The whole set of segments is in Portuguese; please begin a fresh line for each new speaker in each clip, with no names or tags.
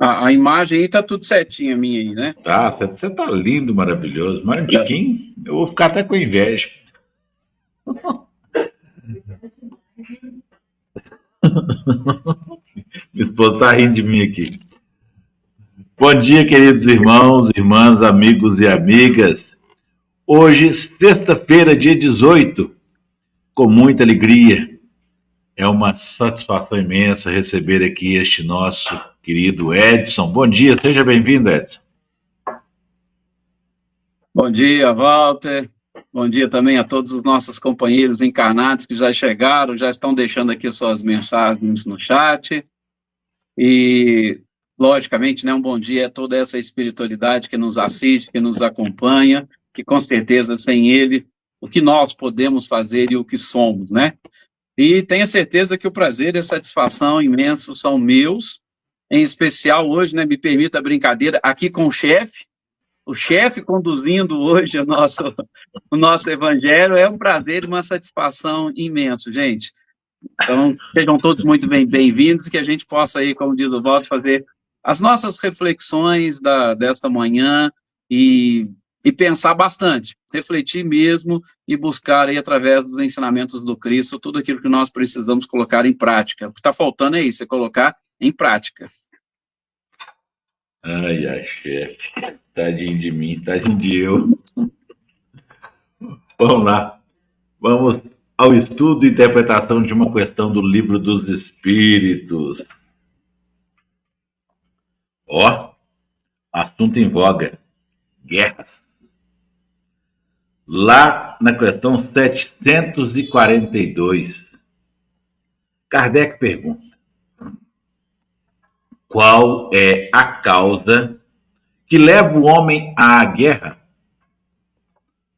A imagem aí tá tudo certinho, a minha aí, né?
Tá, você tá lindo, maravilhoso, mas um tiquinho, eu vou ficar até com inveja. Minha esposa tá rindo de mim aqui. Bom dia, queridos irmãos, irmãs, amigos e amigas. Hoje, sexta-feira, dia 18, com muita alegria. É uma satisfação imensa receber aqui este nosso querido Edson. Bom dia, seja bem-vindo, Edson.
Bom dia, Walter. Bom dia também a todos os nossos companheiros encarnados que já chegaram, já estão deixando aqui suas mensagens no chat. E, logicamente, né, um bom dia a toda essa espiritualidade que nos assiste, que nos acompanha, que com certeza sem ele, o que nós podemos fazer e o que somos, né? E tenha certeza que o prazer e a satisfação imensos são meus, em especial hoje, né, me permita a brincadeira, aqui com o chefe conduzindo hoje o nosso evangelho, é um prazer e uma satisfação imenso, gente. Então, sejam todos muito bem-vindos e que a gente possa aí, como diz o Walter, fazer as nossas reflexões desta manhã e pensar bastante, refletir mesmo e buscar aí, através dos ensinamentos do Cristo, tudo aquilo que nós precisamos colocar em prática. O que está faltando é isso, é colocar em prática.
Ai, ai, chefe. Tadinho de mim, tadinho de eu. Vamos lá. Vamos ao estudo e interpretação de uma questão do Livro dos Espíritos. Ó, assunto em voga. Guerras. Lá na questão 742, Kardec pergunta: qual é a causa que leva o homem à guerra?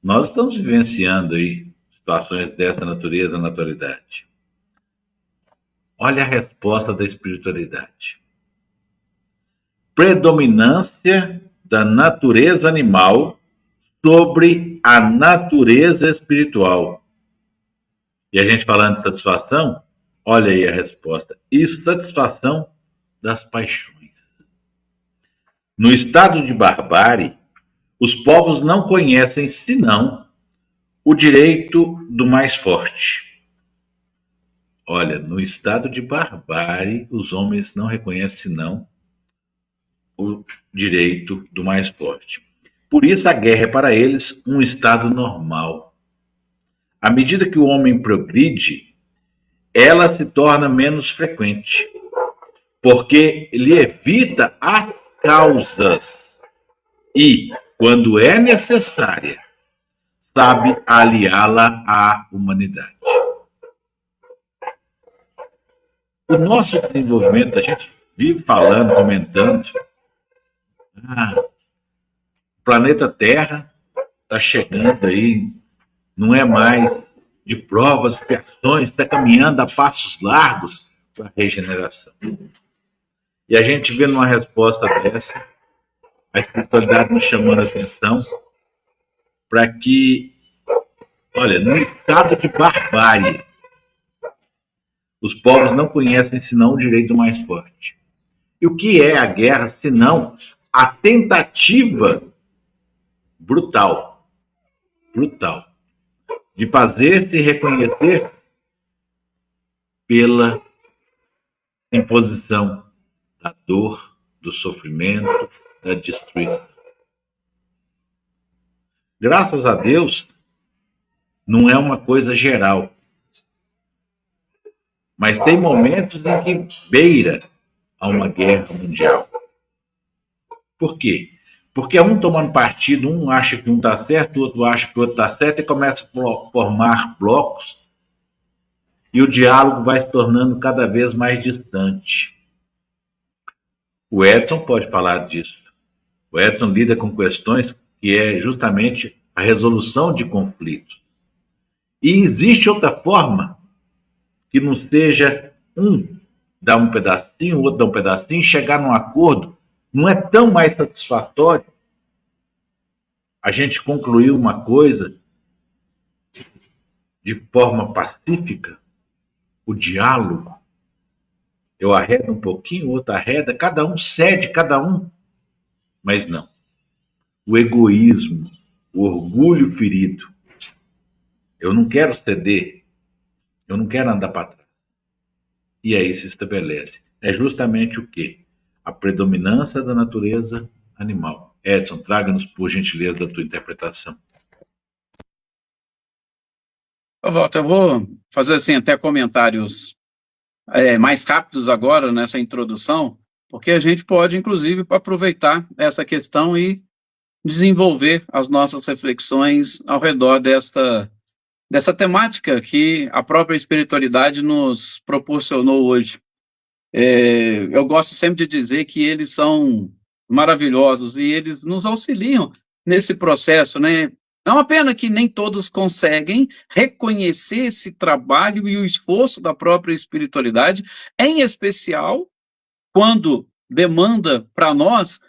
Nós estamos vivenciando aí situações dessa natureza na atualidade. Olha a resposta da espiritualidade. Predominância da natureza animal sobre a natureza espiritual. E a gente falando de satisfação, olha aí a resposta. Insatisfação das paixões. No estado de barbárie, os povos não conhecem senão o direito do mais forte. Olha, no estado de barbárie, os homens não reconhecem senão o direito do mais forte. Por isso a guerra é para eles um estado normal. À medida que o homem progride, ela se torna menos frequente, porque ele evita as causas e, quando é necessária, sabe aliá-la à humanidade. O nosso desenvolvimento, a gente vive falando, comentando, o planeta Terra está chegando aí, não é mais de provas, expiações, está caminhando a passos largos para a regeneração. E a gente vê numa resposta dessa, a espiritualidade nos chamando a atenção para que, olha, no estado de barbárie, os povos não conhecem senão o direito mais forte. E o que é a guerra, senão a tentativa brutal de fazer-se reconhecer pela imposição da dor, do sofrimento, da destruição. Graças a Deus, não é uma coisa geral. Mas tem momentos em que beira a uma guerra mundial. Por quê? Porque é um tomando partido, um acha que um está certo, o outro acha que o outro está certo, e começa a formar blocos, e o diálogo vai se tornando cada vez mais distante. O Edson pode falar disso. O Edson lida com questões que é justamente a resolução de conflitos. E existe outra forma que não seja um dar um pedacinho, o outro dar um pedacinho, chegar num acordo. Não é tão mais satisfatório a gente concluir uma coisa de forma pacífica? O diálogo Eu arredo um pouquinho, o outro arreda, cada um cede, cada um. Mas não. O egoísmo, o orgulho ferido. Eu não quero ceder, eu não quero andar para trás. E aí se estabelece. É justamente o quê? A predominância da natureza animal. Edson, traga-nos, por gentileza, a tua interpretação.
Walter, eu vou fazer assim até comentários mais rápidos agora nessa introdução, porque a gente pode, inclusive, aproveitar essa questão e desenvolver as nossas reflexões ao redor dessa temática que a própria espiritualidade nos proporcionou hoje. Eu gosto sempre de dizer que eles são maravilhosos e eles nos auxiliam nesse processo, né? É uma pena que nem todos conseguem reconhecer esse trabalho e o esforço da própria espiritualidade, em especial quando demanda para nós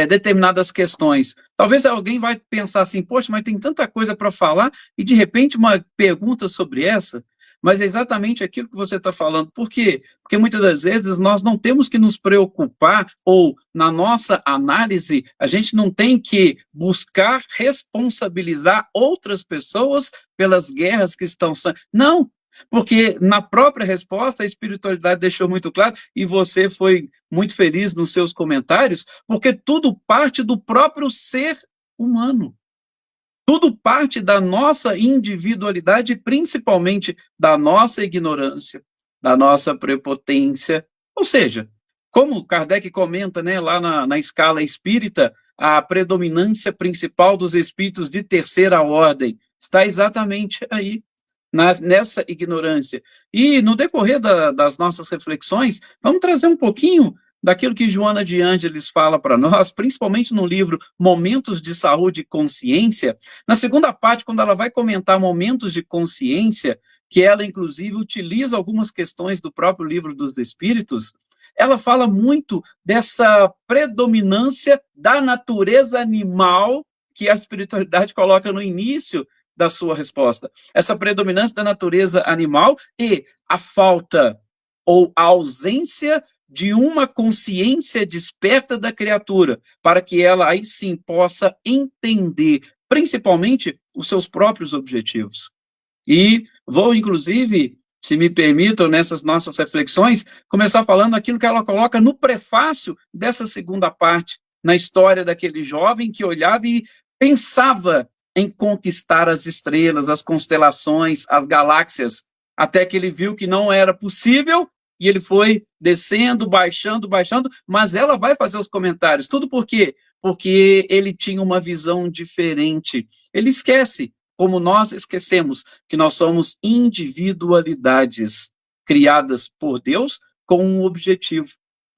determinadas questões. Talvez alguém vai pensar assim, poxa, mas tem tanta coisa para falar, e de repente uma pergunta sobre essa, mas é exatamente aquilo que você está falando. Por quê? Porque muitas das vezes nós não temos que nos preocupar, ou na nossa análise, a gente não tem que buscar responsabilizar outras pessoas pelas guerras que estão sendo. Não! Porque na própria resposta a espiritualidade deixou muito claro, e você foi muito feliz nos seus comentários, porque tudo parte do próprio ser humano. Tudo parte da nossa individualidade, principalmente da nossa ignorância, da nossa prepotência. Ou seja, como Kardec comenta, né, lá na escala espírita, a predominância principal dos espíritos de terceira ordem está exatamente aí, nessa ignorância. E no decorrer das nossas reflexões, vamos trazer um pouquinho daquilo que Joana de Ângeles fala para nós, principalmente no livro Momentos de Saúde e Consciência. Na segunda parte, quando ela vai comentar momentos de consciência, que ela inclusive utiliza algumas questões do próprio Livro dos Espíritos, ela fala muito dessa predominância da natureza animal que a espiritualidade coloca no início da sua resposta. Essa predominância da natureza animal e a falta ou a ausência de uma consciência desperta da criatura, para que ela aí sim possa entender, principalmente, os seus próprios objetivos. E vou, inclusive, se me permitam, nessas nossas reflexões, começar falando aquilo que ela coloca no prefácio dessa segunda parte, na história daquele jovem que olhava e pensava em conquistar as estrelas, as constelações, as galáxias, até que ele viu que não era possível, e ele foi descendo, baixando, mas ela vai fazer os comentários. Tudo por quê? Porque ele tinha uma visão diferente. Ele esquece, como nós esquecemos, que nós somos individualidades criadas por Deus com um objetivo.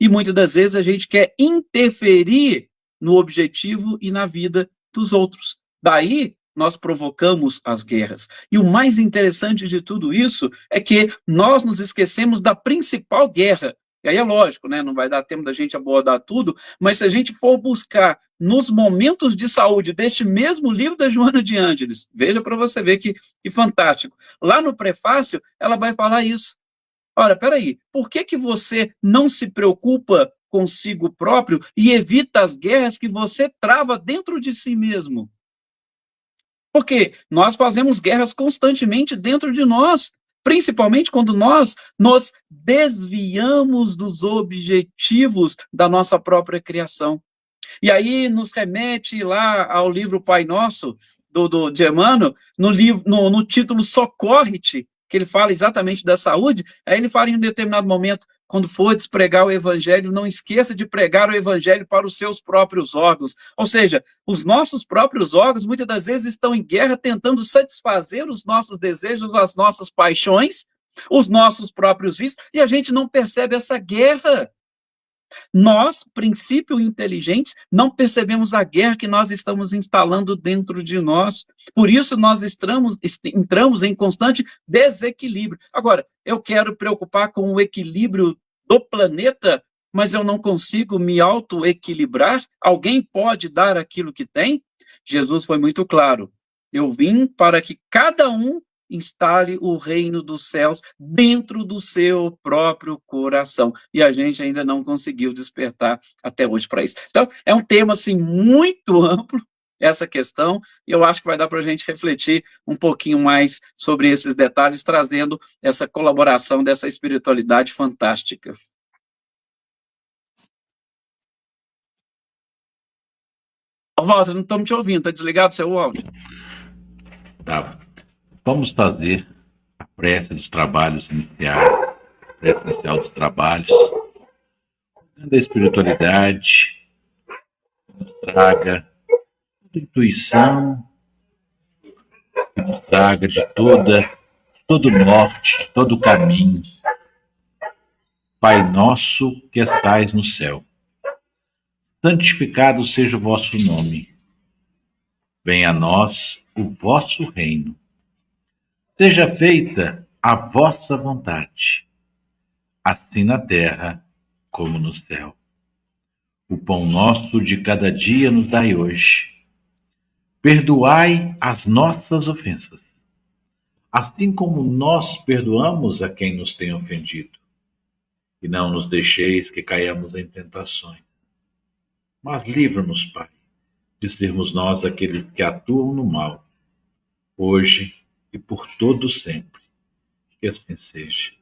E muitas das vezes a gente quer interferir no objetivo e na vida dos outros. Daí, nós provocamos as guerras. E o mais interessante de tudo isso é que nós nos esquecemos da principal guerra. E aí é lógico, né? Não vai dar tempo da gente abordar tudo, mas se a gente for buscar nos momentos de saúde deste mesmo livro da Joana de Ângeles, veja para você ver que fantástico. Lá no prefácio, ela vai falar isso. Ora, peraí, por que você não se preocupa consigo próprio e evita as guerras que você trava dentro de si mesmo? Porque nós fazemos guerras constantemente dentro de nós, principalmente quando nós nos desviamos dos objetivos da nossa própria criação. E aí nos remete lá ao livro Pai Nosso, de Emmanuel, no título Socorre-te, que ele fala exatamente da saúde. Aí ele fala em um determinado momento, quando for pregar o evangelho, não esqueça de pregar o evangelho para os seus próprios órgãos. Ou seja, os nossos próprios órgãos muitas das vezes estão em guerra tentando satisfazer os nossos desejos, as nossas paixões, os nossos próprios vícios, e a gente não percebe essa guerra. Nós, princípio inteligentes, não percebemos a guerra que nós estamos instalando dentro de nós. Por isso, nós entramos em constante desequilíbrio. Agora, eu quero preocupar com o equilíbrio do planeta, mas eu não consigo me autoequilibrar. Alguém pode dar aquilo que tem? Jesus foi muito claro. Eu vim para que cada um instale o reino dos céus dentro do seu próprio coração. E a gente ainda não conseguiu despertar até hoje para isso. Então, é um tema assim, muito amplo, essa questão, e eu acho que vai dar para a gente refletir um pouquinho mais sobre esses detalhes, trazendo essa colaboração dessa espiritualidade fantástica. Walter, não estamos te ouvindo, está desligado o seu áudio?
Tá. Vamos fazer a prece dos trabalhos iniciais, a prece inicial dos trabalhos, da espiritualidade, que nos traga intuição, que nos traga de todo norte, todo caminho. Pai nosso que estais no céu, santificado seja o vosso nome. Venha a nós o vosso reino. Seja feita a vossa vontade, assim na terra como no céu. O pão nosso de cada dia nos dai hoje. Perdoai as nossas ofensas, assim como nós perdoamos a quem nos tem ofendido. E não nos deixeis que caiamos em tentações, mas livra-nos, Pai, de sermos nós aqueles que atuam no mal, hoje e por todo sempre. Que assim seja.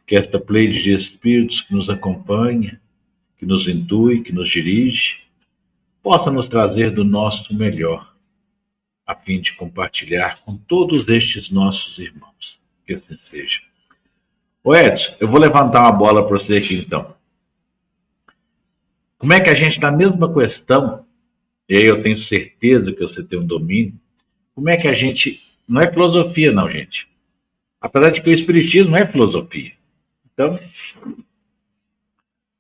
Que esta pleide de espíritos que nos acompanha, que nos intui, que nos dirige, possa nos trazer do nosso melhor, a fim de compartilhar com todos estes nossos irmãos. Que assim seja. Ô Edson, eu vou levantar uma bola para você aqui então. Como é que a gente, na mesma questão, e aí eu tenho certeza que você tem um domínio, como é que a gente... Não é filosofia não, gente. Apesar de que o espiritismo é filosofia. Então,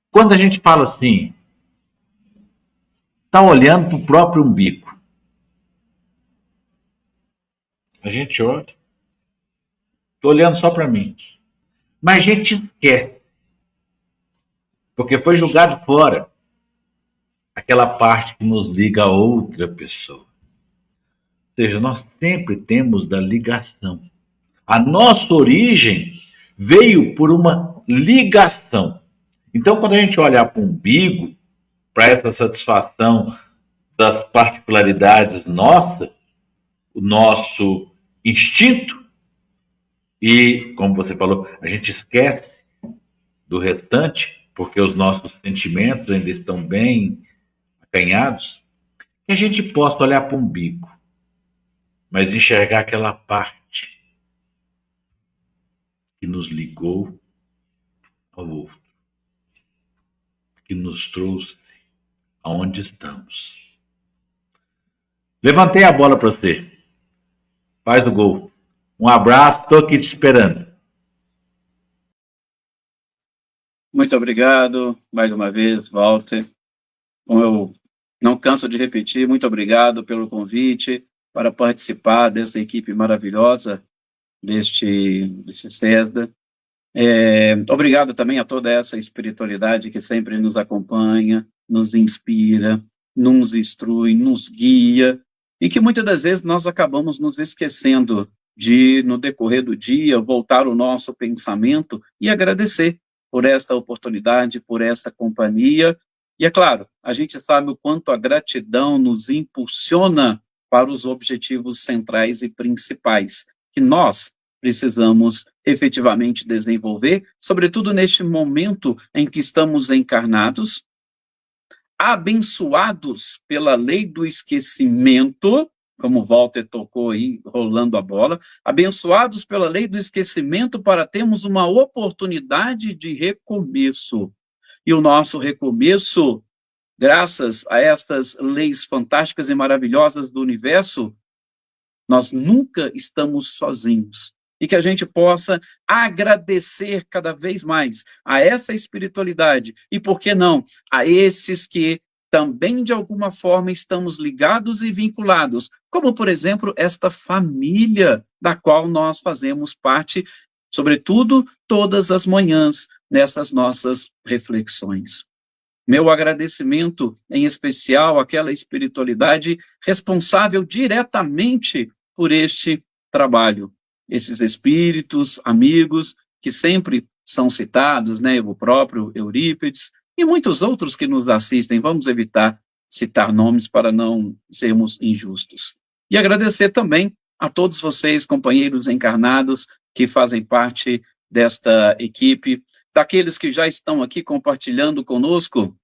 quando a gente fala assim, está olhando para o próprio umbigo, a gente olha, estou olhando só para mim, mas a gente esquece, porque foi jogado fora aquela parte que nos liga a outra pessoa. Ou seja, nós sempre temos da ligação. A nossa origem veio por uma ligação. Então, quando a gente olhar para o umbigo, para essa satisfação das particularidades nossas, o nosso instinto, e, como você falou, a gente esquece do restante, porque os nossos sentimentos ainda estão bem acanhados, que a gente possa olhar para o umbigo, mas enxergar aquela parte que nos ligou ao outro, que nos trouxe aonde estamos. Levantei a bola para você. Faz o gol. Um abraço, estou aqui te esperando.
Muito obrigado, mais uma vez, Walter. Como eu não canso de repetir, muito obrigado pelo convite para participar dessa equipe maravilhosa deste CESDA. Obrigado também a toda essa espiritualidade que sempre nos acompanha, nos inspira, nos instrui, nos guia, e que muitas das vezes nós acabamos nos esquecendo de, no decorrer do dia, voltar o nosso pensamento e agradecer por esta oportunidade, por esta companhia. E é claro, a gente sabe o quanto a gratidão nos impulsiona para os objetivos centrais e principais, que nós precisamos efetivamente desenvolver, sobretudo neste momento em que estamos encarnados, abençoados pela lei do esquecimento, como Walter tocou aí, rolando a bola, abençoados pela lei do esquecimento para termos uma oportunidade de recomeço. E o nosso recomeço, graças a estas leis fantásticas e maravilhosas do universo, nós nunca estamos sozinhos. E que a gente possa agradecer cada vez mais a essa espiritualidade, e por que não, a esses que também de alguma forma estamos ligados e vinculados, como por exemplo esta família da qual nós fazemos parte, sobretudo todas as manhãs nessas nossas reflexões. Meu agradecimento em especial àquela espiritualidade responsável diretamente por este trabalho, esses espíritos, amigos, que sempre são citados, né, o próprio Eurípides, e muitos outros que nos assistem. Vamos evitar citar nomes para não sermos injustos. E agradecer também a todos vocês, companheiros encarnados, que fazem parte desta equipe, daqueles que já estão aqui compartilhando conosco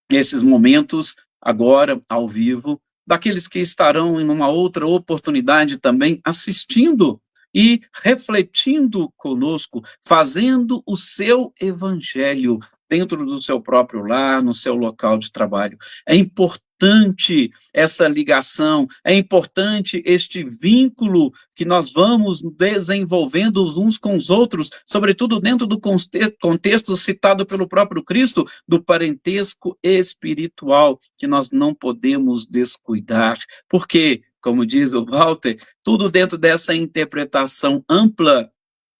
esses momentos, agora, ao vivo, daqueles que estarão em uma outra oportunidade também assistindo e refletindo conosco, fazendo o seu evangelho dentro do seu próprio lar, no seu local de trabalho. É importante essa ligação, é importante este vínculo que nós vamos desenvolvendo uns com os outros, sobretudo dentro do contexto citado pelo próprio Cristo, do parentesco espiritual, que nós não podemos descuidar, porque, como diz o Walter, tudo dentro dessa interpretação ampla,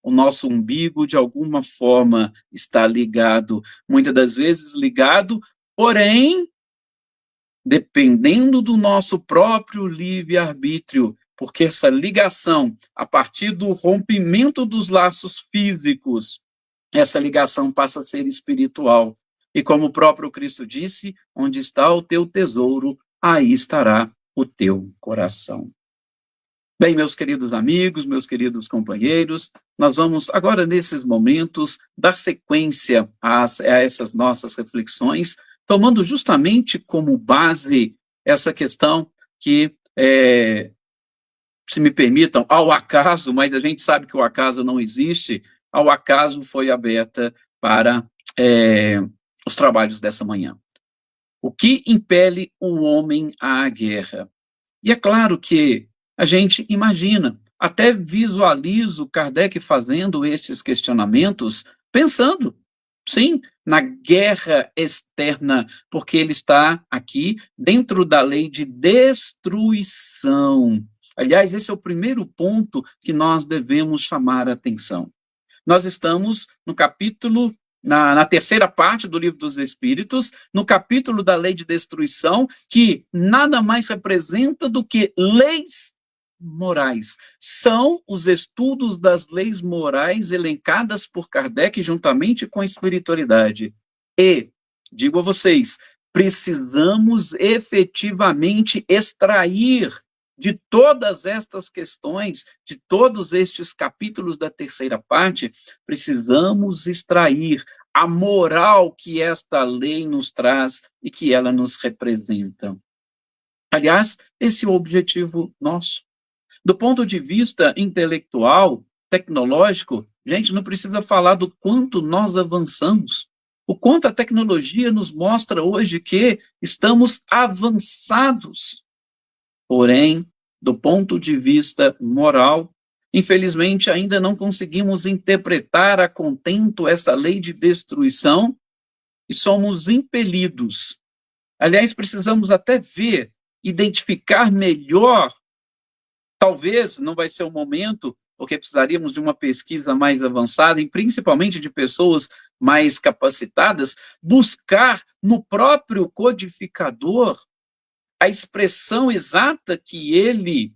o nosso umbigo, de alguma forma, está ligado, muitas das vezes ligado, porém, dependendo do nosso próprio livre-arbítrio, porque essa ligação, a partir do rompimento dos laços físicos, essa ligação passa a ser espiritual. E como o próprio Cristo disse, onde está o teu tesouro, aí estará o teu coração. Bem, meus queridos amigos, meus queridos companheiros, nós vamos agora, nesses momentos, dar sequência a essas nossas reflexões, tomando justamente como base essa questão que, se me permitam, ao acaso, mas a gente sabe que o acaso não existe, ao acaso foi aberta para os trabalhos dessa manhã. O que impele o homem à guerra? E é claro que a gente imagina, até visualizo Kardec fazendo estes questionamentos, pensando, sim, na guerra externa, porque ele está aqui dentro da lei de destruição. Aliás, esse é o primeiro ponto que nós devemos chamar a atenção. Nós estamos no capítulo, na terceira parte do Livro dos Espíritos, no capítulo da lei de destruição, que nada mais representa do que leis morais. São os estudos das leis morais elencadas por Kardec juntamente com a espiritualidade. E, digo a vocês, precisamos efetivamente extrair de todas estas questões, de todos estes capítulos da terceira parte, precisamos extrair a moral que esta lei nos traz e que ela nos representa. Aliás, esse é o objetivo nosso. Do ponto de vista intelectual, tecnológico, gente, não precisa falar do quanto nós avançamos, o quanto a tecnologia nos mostra hoje que estamos avançados. Porém, do ponto de vista moral, infelizmente ainda não conseguimos interpretar a contento essa lei de destruição e somos impelidos. Aliás, precisamos até ver, identificar melhor. Talvez não vai ser o momento, porque precisaríamos de uma pesquisa mais avançada, e principalmente de pessoas mais capacitadas, buscar no próprio codificador a expressão exata que ele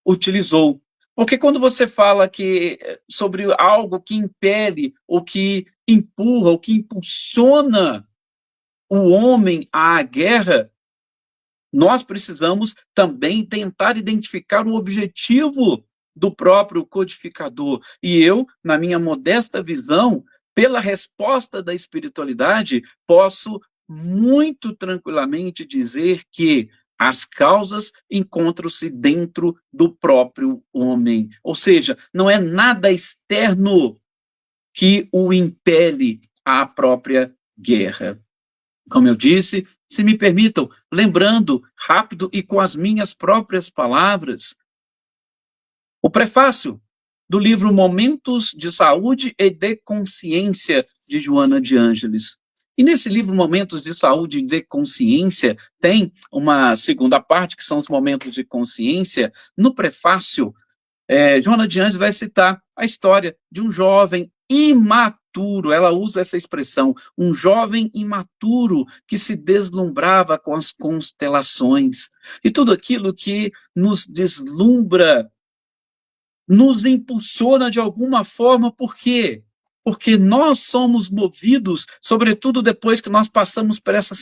utilizou. Porque quando você fala sobre algo que impele, ou que empurra, ou que impulsiona o homem à guerra, nós precisamos também tentar identificar o objetivo do próprio codificador. E eu, na minha modesta visão, pela resposta da espiritualidade, posso muito tranquilamente dizer que as causas encontram-se dentro do próprio homem. Ou seja, não é nada externo que o impele à própria guerra. Como eu disse, se me permitam, lembrando rápido e com as minhas próprias palavras, o prefácio do livro Momentos de Saúde e de Consciência, de Joana de Ângeles. E nesse livro Momentos de Saúde e de Consciência, tem uma segunda parte, que são os momentos de consciência. No prefácio, Joana de Ângeles vai citar a história de um jovem imaturo, ela usa essa expressão, um jovem imaturo que se deslumbrava com as constelações. E tudo aquilo que nos deslumbra nos impulsiona de alguma forma, por quê? Porque nós somos movidos, sobretudo depois que nós passamos por essa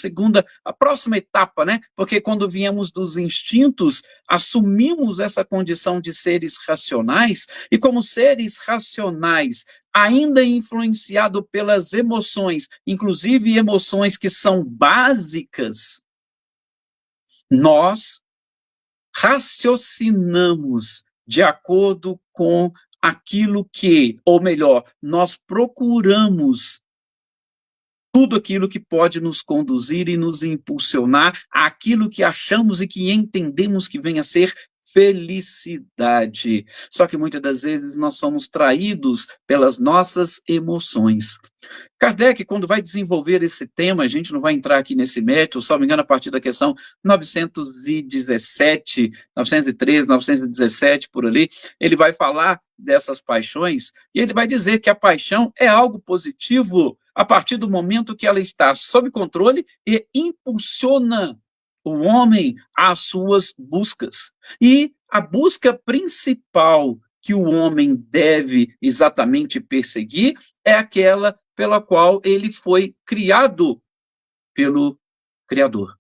a próxima etapa, né? Porque quando viemos dos instintos, assumimos essa condição de seres racionais, e como seres racionais, ainda influenciado pelas emoções, inclusive emoções que são básicas, nós raciocinamos de acordo com aquilo que, ou melhor, nós procuramos tudo aquilo que pode nos conduzir e nos impulsionar àquilo que achamos e que entendemos que venha a ser felicidade. Só que muitas das vezes nós somos traídos pelas nossas emoções. Kardec, quando vai desenvolver esse tema, a gente não vai entrar aqui nesse mérito, só me engano, a partir da questão 917, 913, 917, por ali, ele vai falar dessas paixões, e ele vai dizer que a paixão é algo positivo a partir do momento que ela está sob controle e impulsiona o homem às suas buscas. E a busca principal que o homem deve exatamente perseguir é aquela pela qual ele foi criado pelo Criador.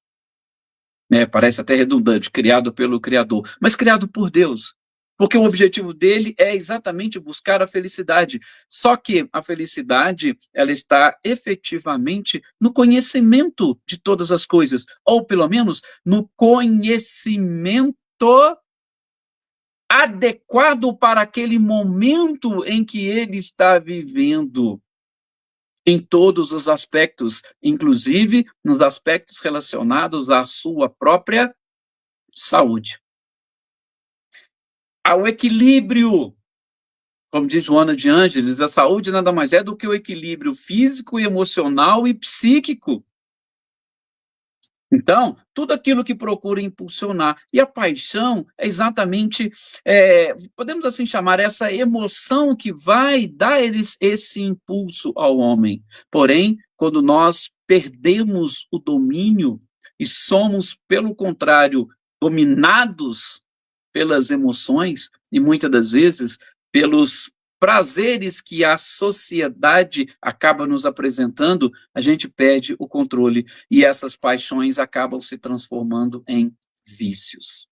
Parece até redundante, criado pelo Criador, mas criado por Deus. Porque o objetivo dele é exatamente buscar a felicidade. Só que a felicidade, ela está efetivamente no conhecimento de todas as coisas, ou pelo menos no conhecimento adequado para aquele momento em que ele está vivendo, em todos os aspectos, inclusive nos aspectos relacionados à sua própria saúde. Ao equilíbrio, como diz Joana de Ângeles, a saúde nada mais é do que o equilíbrio físico, emocional e psíquico. Então, tudo aquilo que procura impulsionar. E a paixão é exatamente, podemos assim chamar, essa emoção que vai dar esse impulso ao homem. Porém, quando nós perdemos o domínio e somos, pelo contrário, dominados pelas emoções, e muitas das vezes pelos prazeres que a sociedade acaba nos apresentando, a gente perde o controle e essas paixões acabam se transformando em vícios.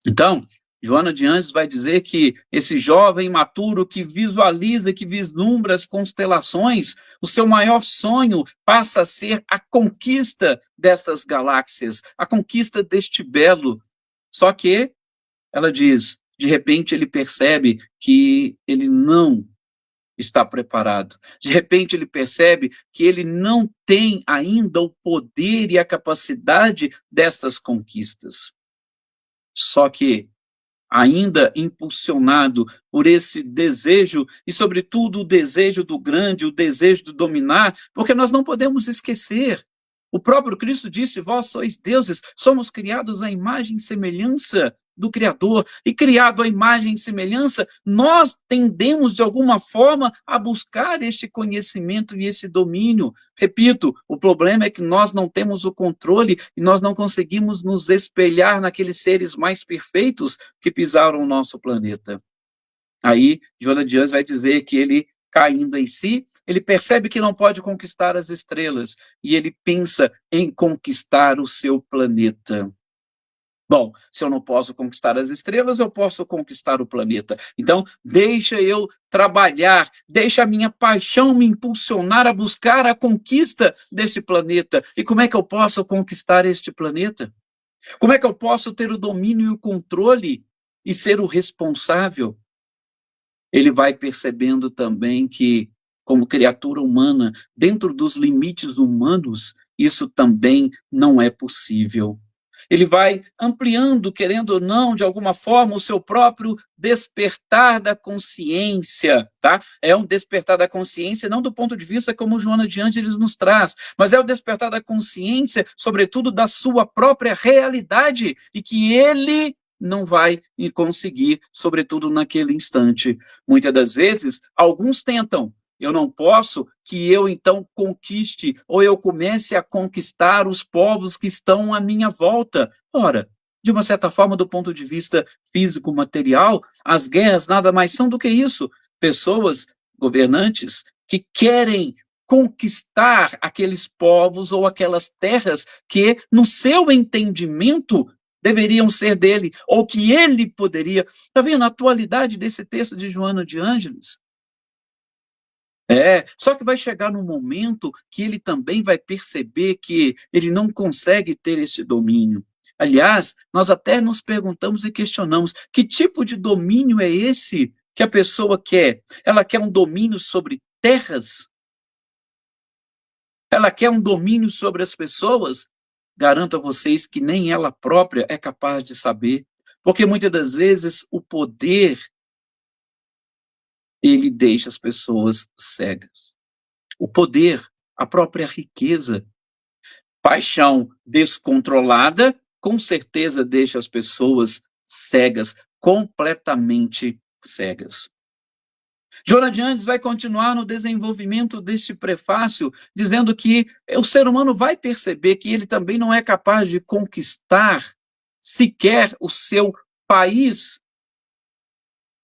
Então, Joana de Ângeles vai dizer que esse jovem maturo que visualiza, que vislumbra as constelações, o seu maior sonho passa a ser a conquista dessas galáxias, a conquista deste belo. Só que ela diz, de repente ele percebe que ele não está preparado. De repente ele percebe que ele não tem ainda o poder e a capacidade dessas conquistas. Só que, ainda impulsionado por esse desejo, e sobretudo o desejo do grande, o desejo de dominar, porque nós não podemos esquecer, o próprio Cristo disse, vós sois deuses, somos criados à imagem e semelhança do Criador, e criado à imagem e semelhança, nós tendemos de alguma forma a buscar este conhecimento e esse domínio. Repito, o problema é que nós não temos o controle e nós não conseguimos nos espelhar naqueles seres mais perfeitos que pisaram o nosso planeta. Aí, Joana de Ângeles vai dizer que ele, caindo em si, ele percebe que não pode conquistar as estrelas e ele pensa em conquistar o seu planeta. Bom, se eu não posso conquistar as estrelas, eu posso conquistar o planeta. Então, deixa eu trabalhar, deixa a minha paixão me impulsionar a buscar a conquista desse planeta. E como é que eu posso conquistar este planeta? Como é que eu posso ter o domínio e o controle e ser o responsável? Ele vai percebendo também que, como criatura humana, dentro dos limites humanos, isso também não é possível. Ele vai ampliando, querendo ou não, de alguma forma, o seu próprio despertar da consciência, tá? É um despertar da consciência, não do ponto de vista como Joana de Ângeles nos traz, mas é o despertar da consciência, sobretudo da sua própria realidade, e que ele não vai conseguir, sobretudo naquele instante. Muitas das vezes, alguns tentam, eu não posso que eu então conquiste, ou eu comece a conquistar os povos que estão à minha volta. Ora, de uma certa forma, do ponto de vista físico, material, as guerras nada mais são do que isso. Pessoas, governantes, que querem conquistar aqueles povos ou aquelas terras que, no seu entendimento, deveriam ser dele, ou que ele poderia. Está vendo a atualidade desse texto de Joana de Ângeles? Só que vai chegar num momento que ele também vai perceber que ele não consegue ter esse domínio. Aliás, nós até nos perguntamos e questionamos: que tipo de domínio é esse que a pessoa quer? Ela quer um domínio sobre terras? Ela quer um domínio sobre as pessoas? Garanto a vocês que nem ela própria é capaz de saber, porque muitas das vezes o poder, ele deixa as pessoas cegas. O poder, a própria riqueza, paixão descontrolada, com certeza deixa as pessoas cegas, completamente cegas. Joana de Andes vai continuar no desenvolvimento deste prefácio, dizendo que o ser humano vai perceber que ele também não é capaz de conquistar sequer o seu país.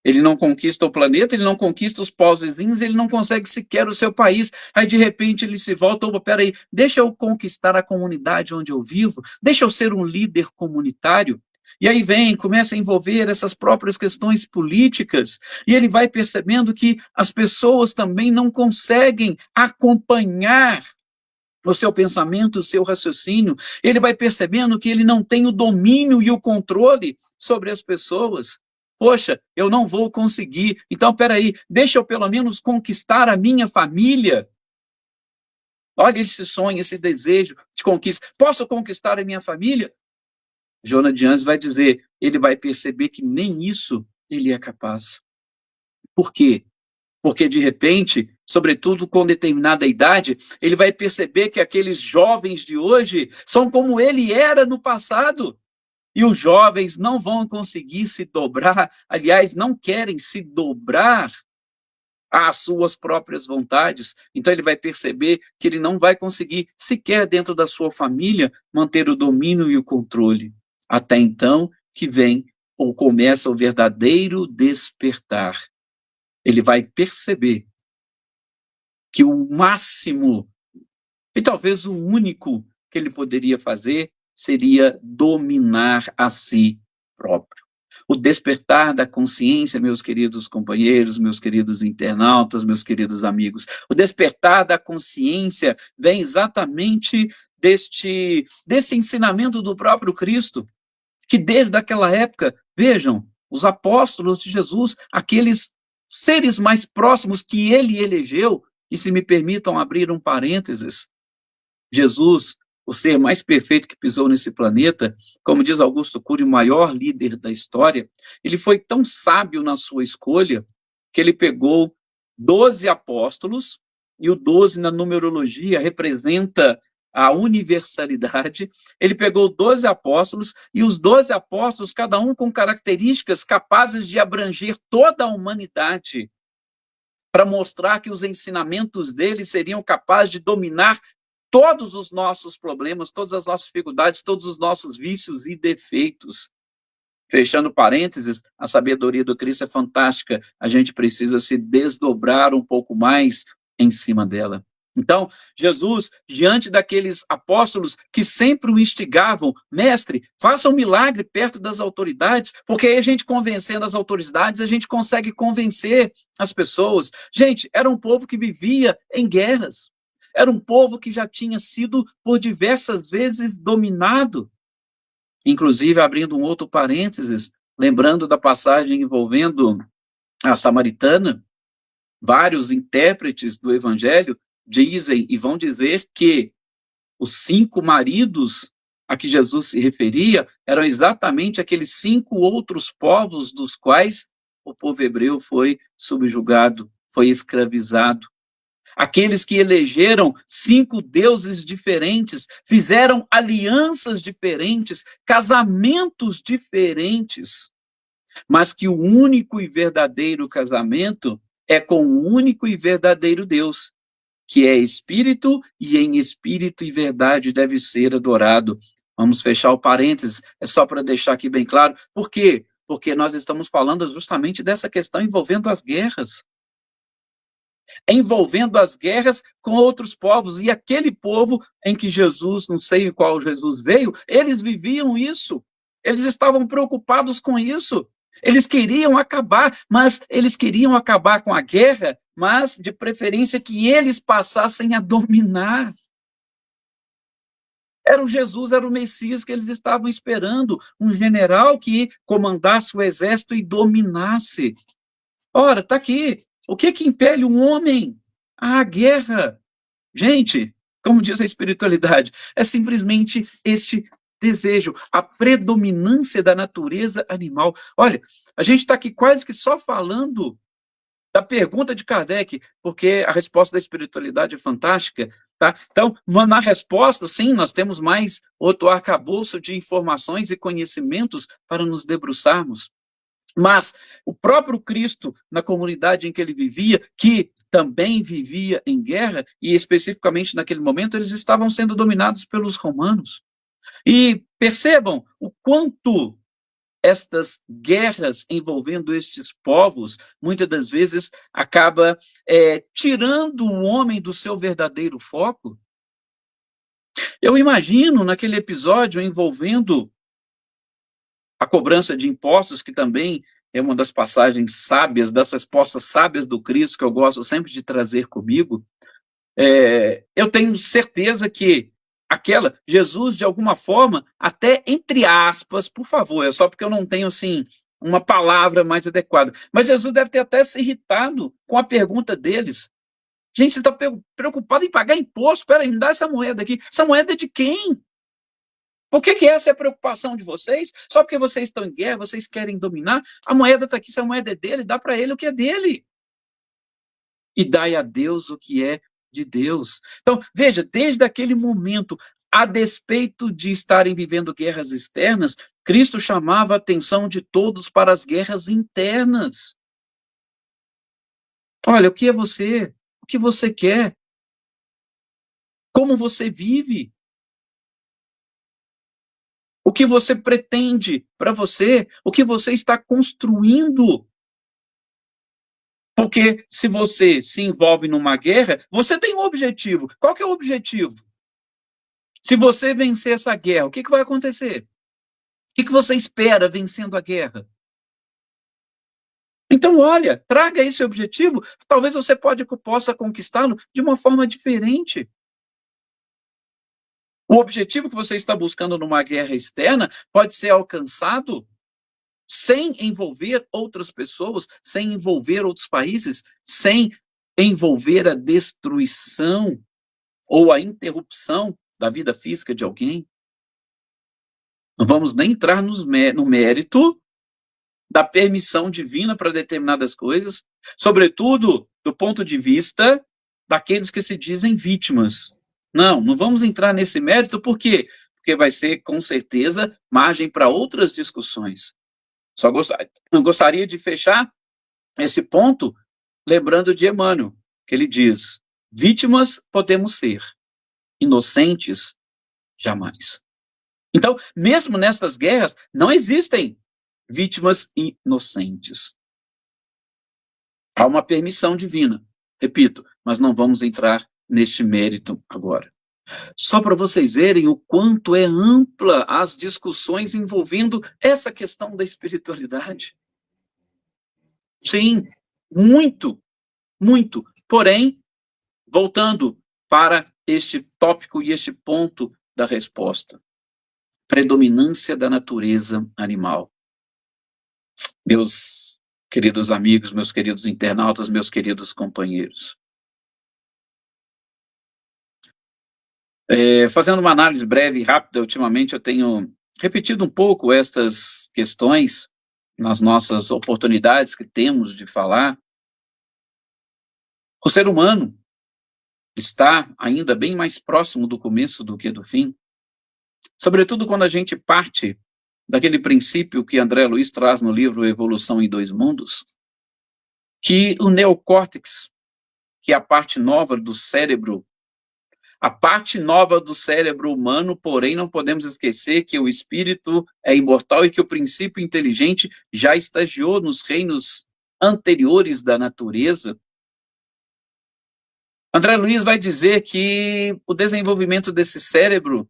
Ele não conquista o planeta, ele não conquista os povos vizinhos, ele não consegue sequer o seu país. Aí, de repente, ele se volta: opa, peraí, deixa eu conquistar a comunidade onde eu vivo, deixa eu ser um líder comunitário. E aí começa a envolver essas próprias questões políticas, e ele vai percebendo que as pessoas também não conseguem acompanhar o seu pensamento, o seu raciocínio. Ele vai percebendo que ele não tem o domínio e o controle sobre as pessoas. Poxa, eu não vou conseguir. Então, peraí, deixa eu pelo menos conquistar a minha família. Olha esse sonho, esse desejo de conquista. Posso conquistar a minha família? Joana de Anjos vai dizer, ele vai perceber que nem isso ele é capaz. Por quê? Porque, de repente, sobretudo com determinada idade, ele vai perceber que aqueles jovens de hoje são como ele era no passado. E os jovens não vão conseguir se dobrar, aliás, não querem se dobrar às suas próprias vontades. Então ele vai perceber que ele não vai conseguir, sequer dentro da sua família, manter o domínio e o controle. Até então que vem ou começa o verdadeiro despertar. Ele vai perceber que o máximo, e talvez o único que ele poderia fazer, seria dominar a si próprio. O despertar da consciência, meus queridos companheiros, meus queridos internautas, meus queridos amigos, o despertar da consciência vem exatamente desse ensinamento do próprio Cristo, que desde aquela época, vejam, os apóstolos de Jesus, aqueles seres mais próximos que ele elegeu, e se me permitam abrir um parênteses, Jesus, o ser mais perfeito que pisou nesse planeta, como diz Augusto Cury, o maior líder da história, ele foi tão sábio na sua escolha que ele pegou 12 apóstolos, e o 12 na numerologia representa a universalidade. Ele pegou 12 apóstolos, e os 12 apóstolos, cada um com características capazes de abranger toda a humanidade, para mostrar que os ensinamentos dele seriam capazes de dominar todos os nossos problemas, todas as nossas dificuldades, todos os nossos vícios e defeitos. Fechando parênteses, a sabedoria do Cristo é fantástica, a gente precisa se desdobrar um pouco mais em cima dela. Então, Jesus, diante daqueles apóstolos que sempre o instigavam, mestre, faça um milagre perto das autoridades, porque aí a gente convencendo as autoridades, a gente consegue convencer as pessoas. Gente, era um povo que vivia em guerras, era um povo que já tinha sido por diversas vezes dominado. Inclusive, abrindo um outro parênteses, lembrando da passagem envolvendo a samaritana, vários intérpretes do evangelho dizem e vão dizer que os 5 maridos a que Jesus se referia eram exatamente aqueles 5 outros povos dos quais o povo hebreu foi subjugado, foi escravizado. Aqueles que elegeram 5 deuses diferentes, fizeram alianças diferentes, casamentos diferentes, mas que o único e verdadeiro casamento é com o único e verdadeiro Deus, que é espírito e em espírito e verdade deve ser adorado. Vamos fechar o parênteses, é só para deixar aqui bem claro. Por quê? Porque nós estamos falando justamente dessa questão envolvendo as guerras. Envolvendo as guerras com outros povos. E aquele povo em que Jesus, não sei em qual Jesus veio, eles viviam isso. Eles estavam preocupados com isso. Eles queriam acabar, mas eles queriam acabar com a guerra, mas de preferência que eles passassem a dominar. Era o Jesus, era o Messias que eles estavam esperando, um general que comandasse o exército e dominasse. Ora, está aqui. O que impele um homem? A guerra. Gente, como diz a espiritualidade, é simplesmente este desejo, a predominância da natureza animal. Olha, a gente está aqui quase que só falando da pergunta de Kardec, porque a resposta da espiritualidade é fantástica, tá? Então, na resposta, sim, nós temos mais outro arcabouço de informações e conhecimentos para nos debruçarmos. Mas o próprio Cristo, na comunidade em que ele vivia, que também vivia em guerra, e especificamente naquele momento, eles estavam sendo dominados pelos romanos. E percebam o quanto estas guerras envolvendo estes povos, muitas das vezes, acaba tirando o homem do seu verdadeiro foco. Eu imagino naquele episódio envolvendo a cobrança de impostos, que também é uma das passagens sábias, das respostas sábias do Cristo, que eu gosto sempre de trazer comigo, eu tenho certeza que Jesus, de alguma forma, até entre aspas, por favor, é só porque eu não tenho, assim, uma palavra mais adequada, mas Jesus deve ter até se irritado com a pergunta deles. Gente, você está preocupado em pagar imposto? Espera aí, me dá essa moeda aqui. Essa moeda é de quem? Por que essa é a preocupação de vocês? Só porque vocês estão em guerra, vocês querem dominar? A moeda está aqui, se a moeda é dele, dá para ele o que é dele. E dai a Deus o que é de Deus. Então, veja, desde aquele momento, a despeito de estarem vivendo guerras externas, Cristo chamava a atenção de todos para as guerras internas. Olha, o que é você? O que você quer? Como você vive? O que você pretende para você? O que você está construindo? Porque se você se envolve numa guerra, você tem um objetivo. Qual que é o objetivo? Se você vencer essa guerra, o que vai acontecer? O que você espera vencendo a guerra? Então, olha, traga esse objetivo, talvez você possa conquistá-lo de uma forma diferente. O objetivo que você está buscando numa guerra externa pode ser alcançado sem envolver outras pessoas, sem envolver outros países, sem envolver a destruição ou a interrupção da vida física de alguém. Não vamos nem entrar no mérito da permissão divina para determinadas coisas, sobretudo do ponto de vista daqueles que se dizem vítimas. Não vamos entrar nesse mérito, por quê? Porque vai ser, com certeza, margem para outras discussões. Só gostaria de fechar esse ponto lembrando de Emmanuel, que ele diz: vítimas podemos ser, inocentes jamais. Então, mesmo nessas guerras, não existem vítimas inocentes. Há uma permissão divina, repito, mas não vamos entrar neste mérito agora. Só para vocês verem o quanto é ampla as discussões envolvendo essa questão da espiritualidade. Sim, muito, muito. Porém, voltando para este tópico e este ponto da resposta. Predominância da natureza animal. Meus queridos amigos, meus queridos internautas, meus queridos companheiros. Fazendo uma análise breve e rápida, ultimamente eu tenho repetido um pouco estas questões nas nossas oportunidades que temos de falar. O ser humano está ainda bem mais próximo do começo do que do fim, sobretudo quando a gente parte daquele princípio que André Luiz traz no livro Evolução em Dois Mundos, que o neocórtex, que é a parte nova do cérebro, A parte nova do cérebro humano, porém, não podemos esquecer que o espírito é imortal e que o princípio inteligente já estagiou nos reinos anteriores da natureza. André Luiz vai dizer que o desenvolvimento desse cérebro,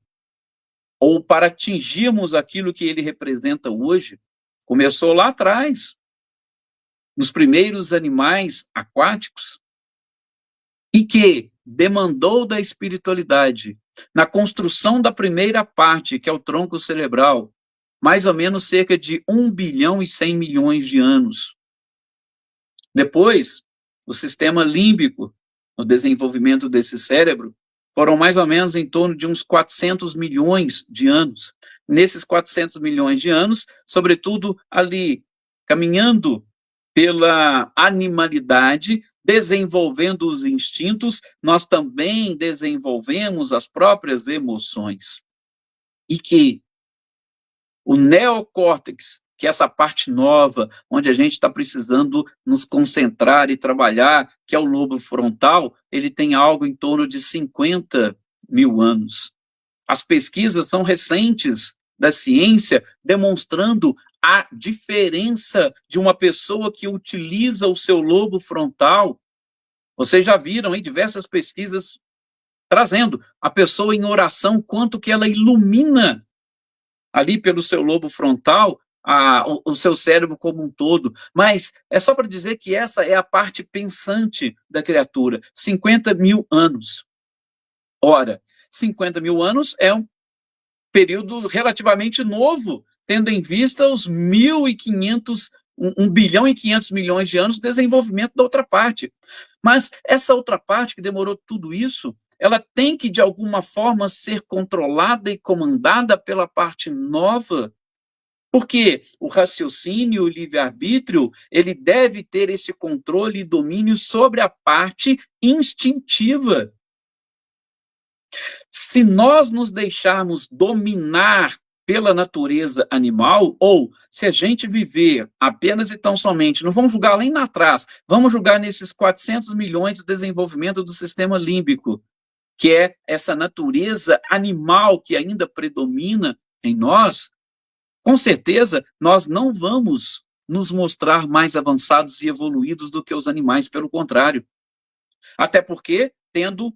ou para atingirmos aquilo que ele representa hoje, começou lá atrás, nos primeiros animais aquáticos, e que demandou da espiritualidade, na construção da primeira parte, que é o tronco cerebral, mais ou menos cerca de 1 bilhão e 100 milhões de anos. Depois, o sistema límbico, no desenvolvimento desse cérebro, foram mais ou menos em torno de uns 400 milhões de anos. Nesses 400 milhões de anos, sobretudo ali, caminhando pela animalidade, desenvolvendo os instintos, nós também desenvolvemos as próprias emoções. E que o neocórtex, que é essa parte nova, onde a gente está precisando nos concentrar e trabalhar, que é o lobo frontal, ele tem algo em torno de 50 mil anos. As pesquisas são recentes da ciência, demonstrando a diferença de uma pessoa que utiliza o seu lobo frontal. Vocês já viram aí diversas pesquisas trazendo a pessoa em oração, quanto que ela ilumina ali pelo seu lobo frontal o seu cérebro como um todo. Mas é só para dizer que essa é a parte pensante da criatura. 50 mil anos. Ora, 50 mil anos é um período relativamente novo, tendo em vista os 1.500, 1 bilhão e 500 milhões de anos de desenvolvimento da outra parte. Mas essa outra parte que demorou tudo isso, ela tem que, de alguma forma, ser controlada e comandada pela parte nova, porque o raciocínio, o livre-arbítrio, ele deve ter esse controle e domínio sobre a parte instintiva. Se nós nos deixarmos dominar pela natureza animal, ou se a gente viver apenas e tão somente, não vamos julgar lá atrás, vamos julgar nesses 400 milhões de desenvolvimento do sistema límbico, que é essa natureza animal que ainda predomina em nós, com certeza nós não vamos nos mostrar mais avançados e evoluídos do que os animais, pelo contrário. Até porque, tendo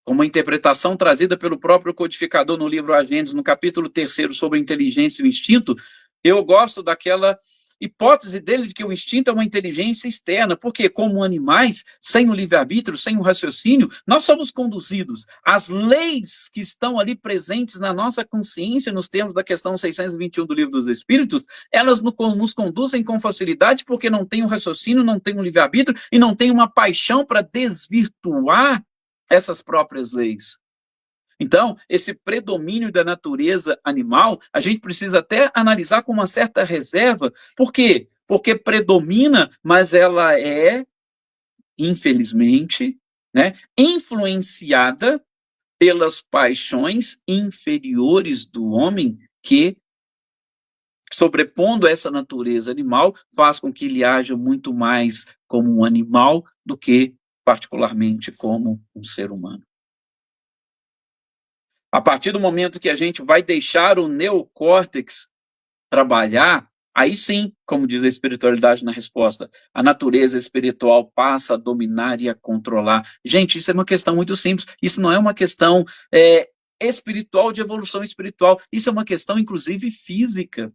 uma interpretação trazida pelo próprio codificador no livro A Gênesis, no capítulo 3 sobre a inteligência e o instinto, eu gosto daquela hipótese dele de que o instinto é uma inteligência externa, porque como animais, sem o livre-arbítrio, sem o raciocínio, nós somos conduzidos. As leis que estão ali presentes na nossa consciência, nos termos da questão 621 do Livro dos Espíritos, elas nos conduzem com facilidade porque não tem um raciocínio, não tem um livre-arbítrio e não tem uma paixão para desvirtuar essas próprias leis. Então, esse predomínio da natureza animal, a gente precisa até analisar com uma certa reserva. Por quê? Porque predomina, mas ela é, infelizmente, influenciada pelas paixões inferiores do homem que, sobrepondo essa natureza animal, faz com que ele haja muito mais como um animal do que particularmente como um ser humano. A partir do momento que a gente vai deixar o neocórtex trabalhar, aí sim, como diz a espiritualidade na resposta, a natureza espiritual passa a dominar e a controlar. Gente, isso é uma questão muito simples, isso não é uma questão espiritual, de evolução espiritual, isso é uma questão, inclusive, física.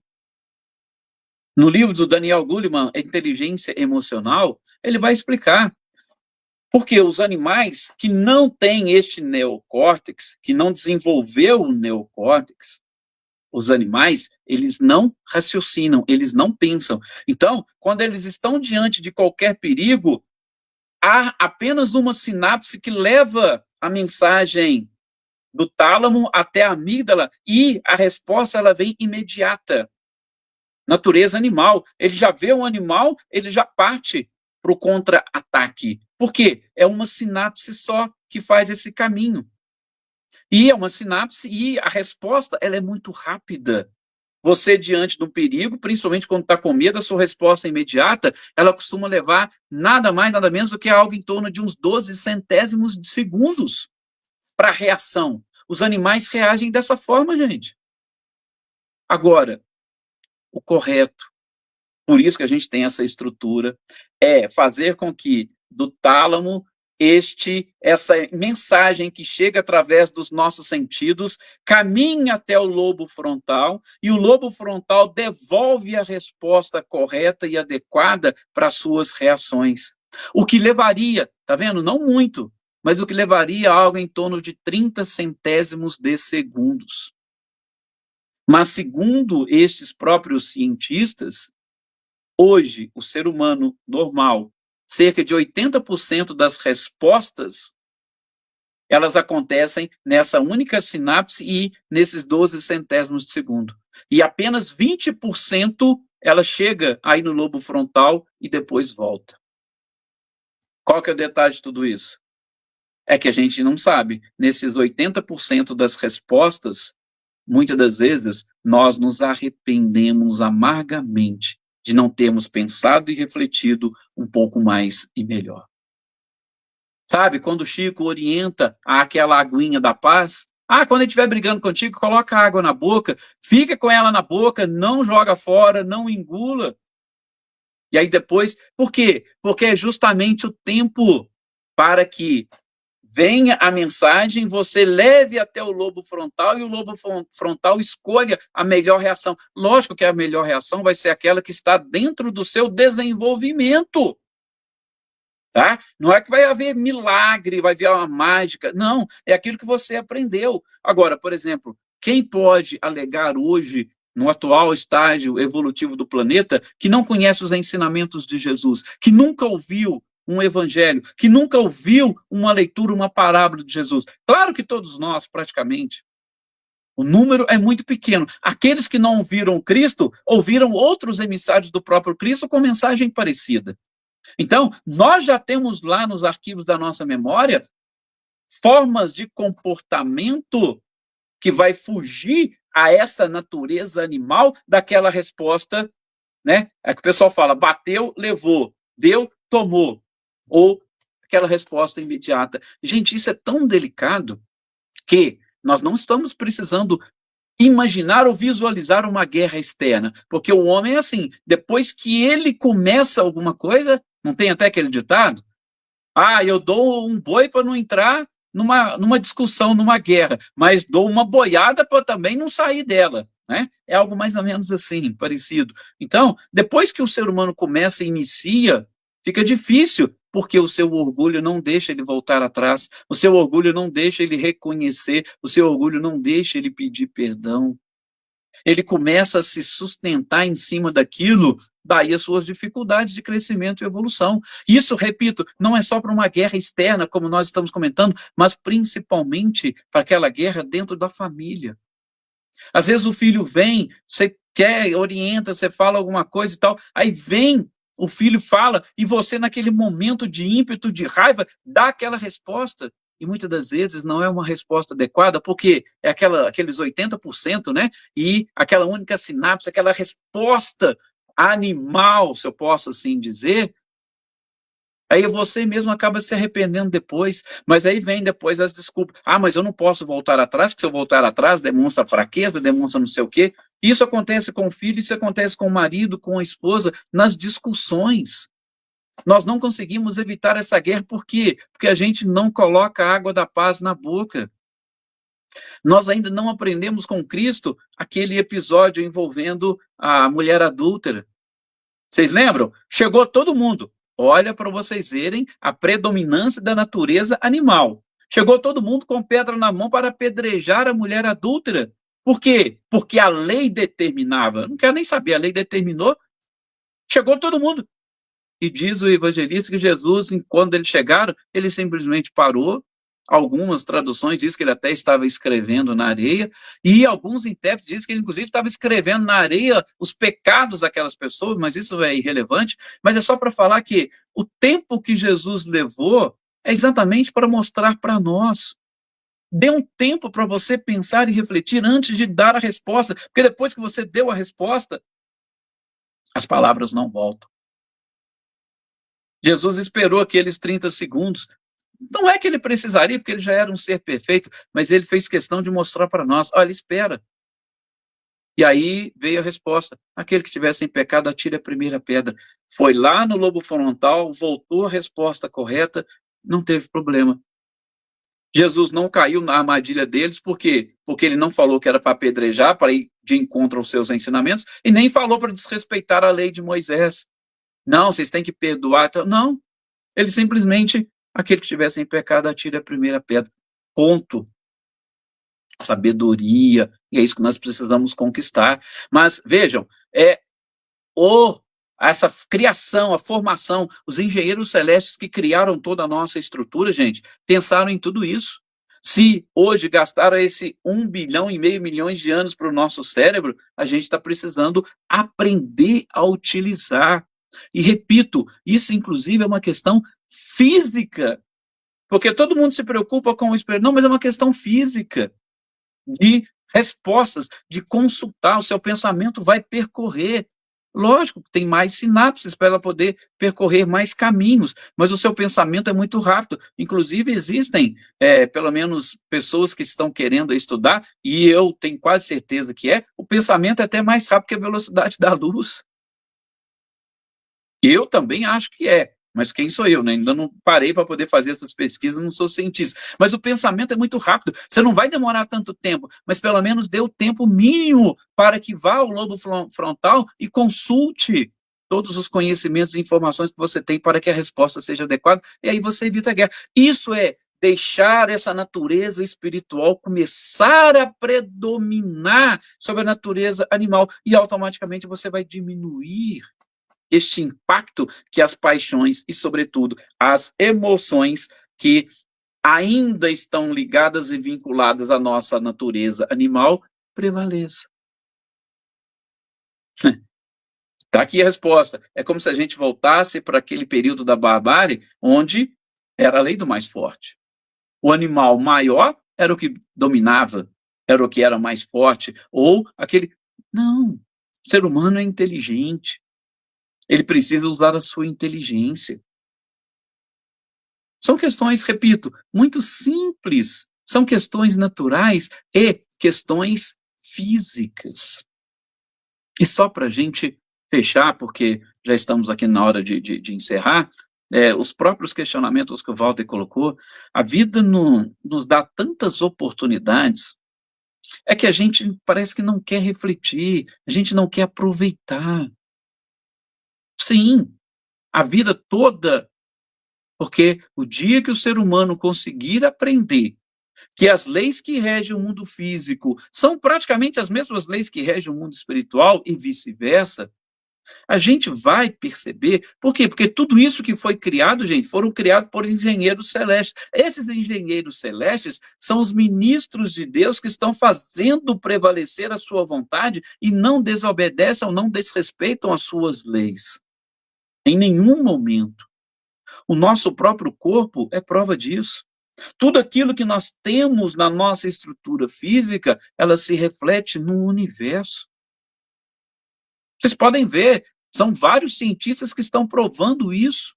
No livro do Daniel Goleman, Inteligência Emocional, ele vai explicar. Porque os animais que não têm este neocórtex, que não desenvolveu o neocórtex, os animais, eles não raciocinam, eles não pensam. Então, quando eles estão diante de qualquer perigo, há apenas uma sinapse que leva a mensagem do tálamo até a amígdala e a resposta ela vem imediata. Natureza animal. Ele já vê um animal, ele já parte para o contra-ataque. Por quê? É uma sinapse só que faz esse caminho. E é uma sinapse e a resposta ela é muito rápida. Você, diante de um perigo, principalmente quando está com medo, a sua resposta imediata, ela costuma levar nada mais, nada menos do que algo em torno de uns 12 centésimos de segundos. para reação. Os animais reagem dessa forma, gente. Agora, o correto, por isso que a gente tem essa estrutura, é fazer com que do tálamo essa mensagem que chega através dos nossos sentidos caminhe até o lobo frontal, e o lobo frontal devolve a resposta correta e adequada para as suas reações. O que levaria, tá vendo? Não muito, mas o que levaria a algo em torno de 30 centésimos de segundos. Mas, segundo estes próprios cientistas, hoje, o ser humano normal, cerca de 80% das respostas, elas acontecem nessa única sinapse e nesses 12 centésimos de segundo. E apenas 20% ela chega aí no lobo frontal e depois volta. Qual que é o detalhe de tudo isso? É que a gente não sabe. Nesses 80% das respostas, muitas das vezes, nós nos arrependemos amargamente de não termos pensado e refletido um pouco mais e melhor. Sabe, quando o Chico orienta aquela aguinha da paz, quando ele estiver brigando contigo, coloca a água na boca, fica com ela na boca, não joga fora, não engula. E aí depois, por quê? Porque é justamente o tempo para que venha a mensagem, você leve até o lobo frontal e o lobo frontal escolha a melhor reação. Lógico que a melhor reação vai ser aquela que está dentro do seu desenvolvimento. Tá? Não é que vai haver milagre, vai haver uma mágica. Não, é aquilo que você aprendeu. Agora, por exemplo, quem pode alegar hoje, no atual estágio evolutivo do planeta, que não conhece os ensinamentos de Jesus, que nunca ouviu um evangelho, que nunca ouviu uma leitura, uma parábola de Jesus? Claro que todos nós, praticamente. O número é muito pequeno. Aqueles que não ouviram Cristo, ouviram outros emissários do próprio Cristo com mensagem parecida. Então, nós já temos lá nos arquivos da nossa memória formas de comportamento que vai fugir a essa natureza animal daquela resposta, né? É que o pessoal fala, bateu, levou, deu, tomou. Ou aquela resposta imediata. Gente, isso é tão delicado que nós não estamos precisando imaginar ou visualizar uma guerra externa, porque o homem é assim, depois que ele começa alguma coisa, não tem até aquele ditado? Eu dou um boi para não entrar numa discussão, numa guerra, mas dou uma boiada para também não sair dela, né? É algo mais ou menos assim, parecido. Então, depois que o ser humano começa e inicia, fica difícil, porque o seu orgulho não deixa ele voltar atrás, o seu orgulho não deixa ele reconhecer, o seu orgulho não deixa ele pedir perdão. Ele começa a se sustentar em cima daquilo, daí as suas dificuldades de crescimento e evolução. Isso, repito, não é só para uma guerra externa, como nós estamos comentando, mas principalmente para aquela guerra dentro da família. Às vezes o filho vem, você quer, orienta, você fala alguma coisa e tal, aí vem, o filho fala, e você naquele momento de ímpeto, de raiva, dá aquela resposta, e muitas das vezes não é uma resposta adequada, porque é aqueles 80%, né? E aquela única sinapse, aquela resposta animal, se eu posso assim dizer, aí você mesmo acaba se arrependendo depois, mas aí vem depois as desculpas. Mas eu não posso voltar atrás, porque se eu voltar atrás demonstra fraqueza, demonstra não sei o quê. Isso acontece com o filho, isso acontece com o marido, com a esposa, nas discussões. Nós não conseguimos evitar essa guerra, por quê? Porque a gente não coloca a água da paz na boca. Nós ainda não aprendemos com Cristo aquele episódio envolvendo a mulher adúltera. Vocês lembram? Chegou todo mundo. Olha para vocês verem a predominância da natureza animal. Chegou todo mundo com pedra na mão para apedrejar a mulher adúltera. Por quê? Porque a lei determinava. Não quero nem saber, a lei determinou. Chegou todo mundo. E diz o evangelista que Jesus, quando eles chegaram, ele simplesmente parou. Algumas traduções dizem que ele até estava escrevendo na areia, e alguns intérpretes dizem que ele, inclusive, estava escrevendo na areia os pecados daquelas pessoas, mas isso é irrelevante. Mas é só para falar que o tempo que Jesus levou é exatamente para mostrar para nós. Dê um tempo para você pensar e refletir antes de dar a resposta, porque depois que você deu a resposta, as palavras não voltam. Jesus esperou aqueles 30 segundos, Não é que ele precisaria, porque ele já era um ser perfeito, mas ele fez questão de mostrar para nós, olha, espera. E aí veio a resposta, aquele que estiver sem pecado, atire a primeira pedra. Foi lá no lobo frontal, voltou a resposta correta, não teve problema. Jesus não caiu na armadilha deles, por quê? Porque ele não falou que era para apedrejar, para ir de encontro aos seus ensinamentos, e nem falou para desrespeitar a lei de Moisés. Não, vocês têm que perdoar. Não, ele simplesmente, aquele que estivesse em pecado, atire a primeira pedra. Ponto. Sabedoria, e é isso que nós precisamos conquistar. Mas, vejam, essa criação, a formação, os engenheiros celestes que criaram toda a nossa estrutura, gente, pensaram em tudo isso. Se hoje gastaram esse 1,5 bilhão de anos para o nosso cérebro, a gente está precisando aprender a utilizar. E repito, isso inclusive é uma questão física, porque todo mundo se preocupa com o espelho. Não, mas é uma questão física, de respostas, de consultar, o seu pensamento vai percorrer. Lógico que tem mais sinapses para ela poder percorrer mais caminhos, mas o seu pensamento é muito rápido. Inclusive, existem, pelo menos, pessoas que estão querendo estudar, e eu tenho quase certeza que o pensamento é até mais rápido que a velocidade da luz. Eu também acho que mas quem sou eu, né? Ainda não parei para poder fazer essas pesquisas, não sou cientista. Mas o pensamento é muito rápido, você não vai demorar tanto tempo, mas pelo menos dê o tempo mínimo para que vá ao lobo frontal e consulte todos os conhecimentos e informações que você tem para que a resposta seja adequada, e aí você evita a guerra. Isso é deixar essa natureza espiritual começar a predominar sobre a natureza animal, e automaticamente você vai diminuir este impacto que as paixões e, sobretudo, as emoções que ainda estão ligadas e vinculadas à nossa natureza animal prevaleça. Está aqui a resposta. É como se a gente voltasse para aquele período da barbárie, onde era a lei do mais forte. O animal maior era o que dominava, era o que era mais forte, ou aquele... Não, o ser humano é inteligente. Ele precisa usar a sua inteligência. São questões, repito, muito simples. São questões naturais e questões físicas. E só para a gente fechar, porque já estamos aqui na hora de encerrar, os próprios questionamentos que o Walter colocou, a vida nos dá tantas oportunidades, é que a gente parece que não quer refletir, a gente não quer aproveitar. Sim, a vida toda, porque o dia que o ser humano conseguir aprender que as leis que regem o mundo físico são praticamente as mesmas leis que regem o mundo espiritual e vice-versa, a gente vai perceber. Por quê? Porque tudo isso que foi criado, gente, foram criados por engenheiros celestes. Esses engenheiros celestes são os ministros de Deus que estão fazendo prevalecer a sua vontade e não desobedecem ou não desrespeitam as suas leis. Em nenhum momento. O nosso próprio corpo é prova disso. Tudo aquilo que nós temos na nossa estrutura física, ela se reflete no universo. Vocês podem ver, são vários cientistas que estão provando isso.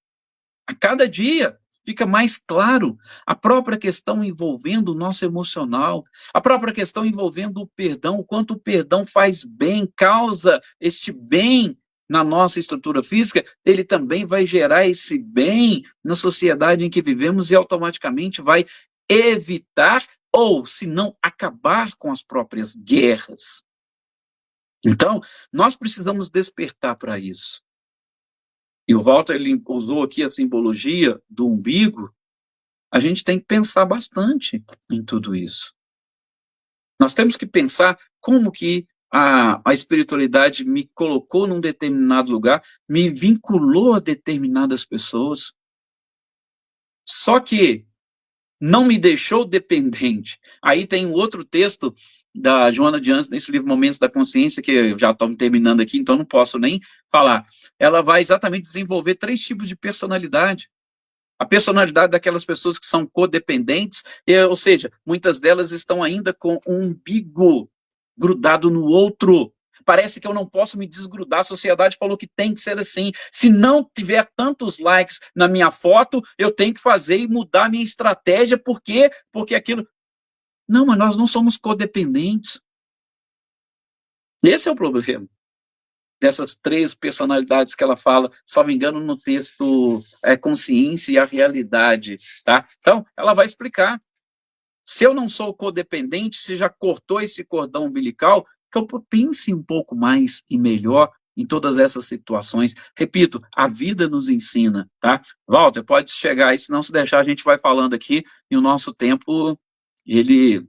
A cada dia fica mais claro a própria questão envolvendo o nosso emocional, a própria questão envolvendo o perdão, o quanto o perdão faz bem, causa este bem na nossa estrutura física, ele também vai gerar esse bem na sociedade em que vivemos e automaticamente vai evitar ou, se não, acabar com as próprias guerras. Então, nós precisamos despertar para isso. E o Walter ele usou aqui a simbologia do umbigo, a gente tem que pensar bastante em tudo isso. Nós temos que pensar como que a espiritualidade me colocou num determinado lugar, me vinculou a determinadas pessoas, só que não me deixou dependente. Aí tem um outro texto da Joana de Anjos, nesse livro Momentos da Consciência, que eu já estou terminando aqui, então não posso nem falar. Ela vai exatamente desenvolver 3 tipos de personalidade. A personalidade daquelas pessoas que são codependentes, ou seja, muitas delas estão ainda com um umbigo grudado no outro. parece que eu não posso me desgrudar, a sociedade falou que tem que ser assim, se não tiver tantos likes na minha foto, eu tenho que fazer e mudar minha estratégia, por quê? Porque aquilo... Não, mas nós não somos codependentes. Esse é o problema dessas 3 personalidades que ela fala, salvo engano, no texto Consciência e a Realidade, tá? Então, ela vai explicar. Se eu não sou codependente, se já cortou esse cordão umbilical, que eu pense um pouco mais e melhor em todas essas situações. Repito, a vida nos ensina, tá? Walter, pode chegar aí, se não se deixar, a gente vai falando aqui, e o nosso tempo, ele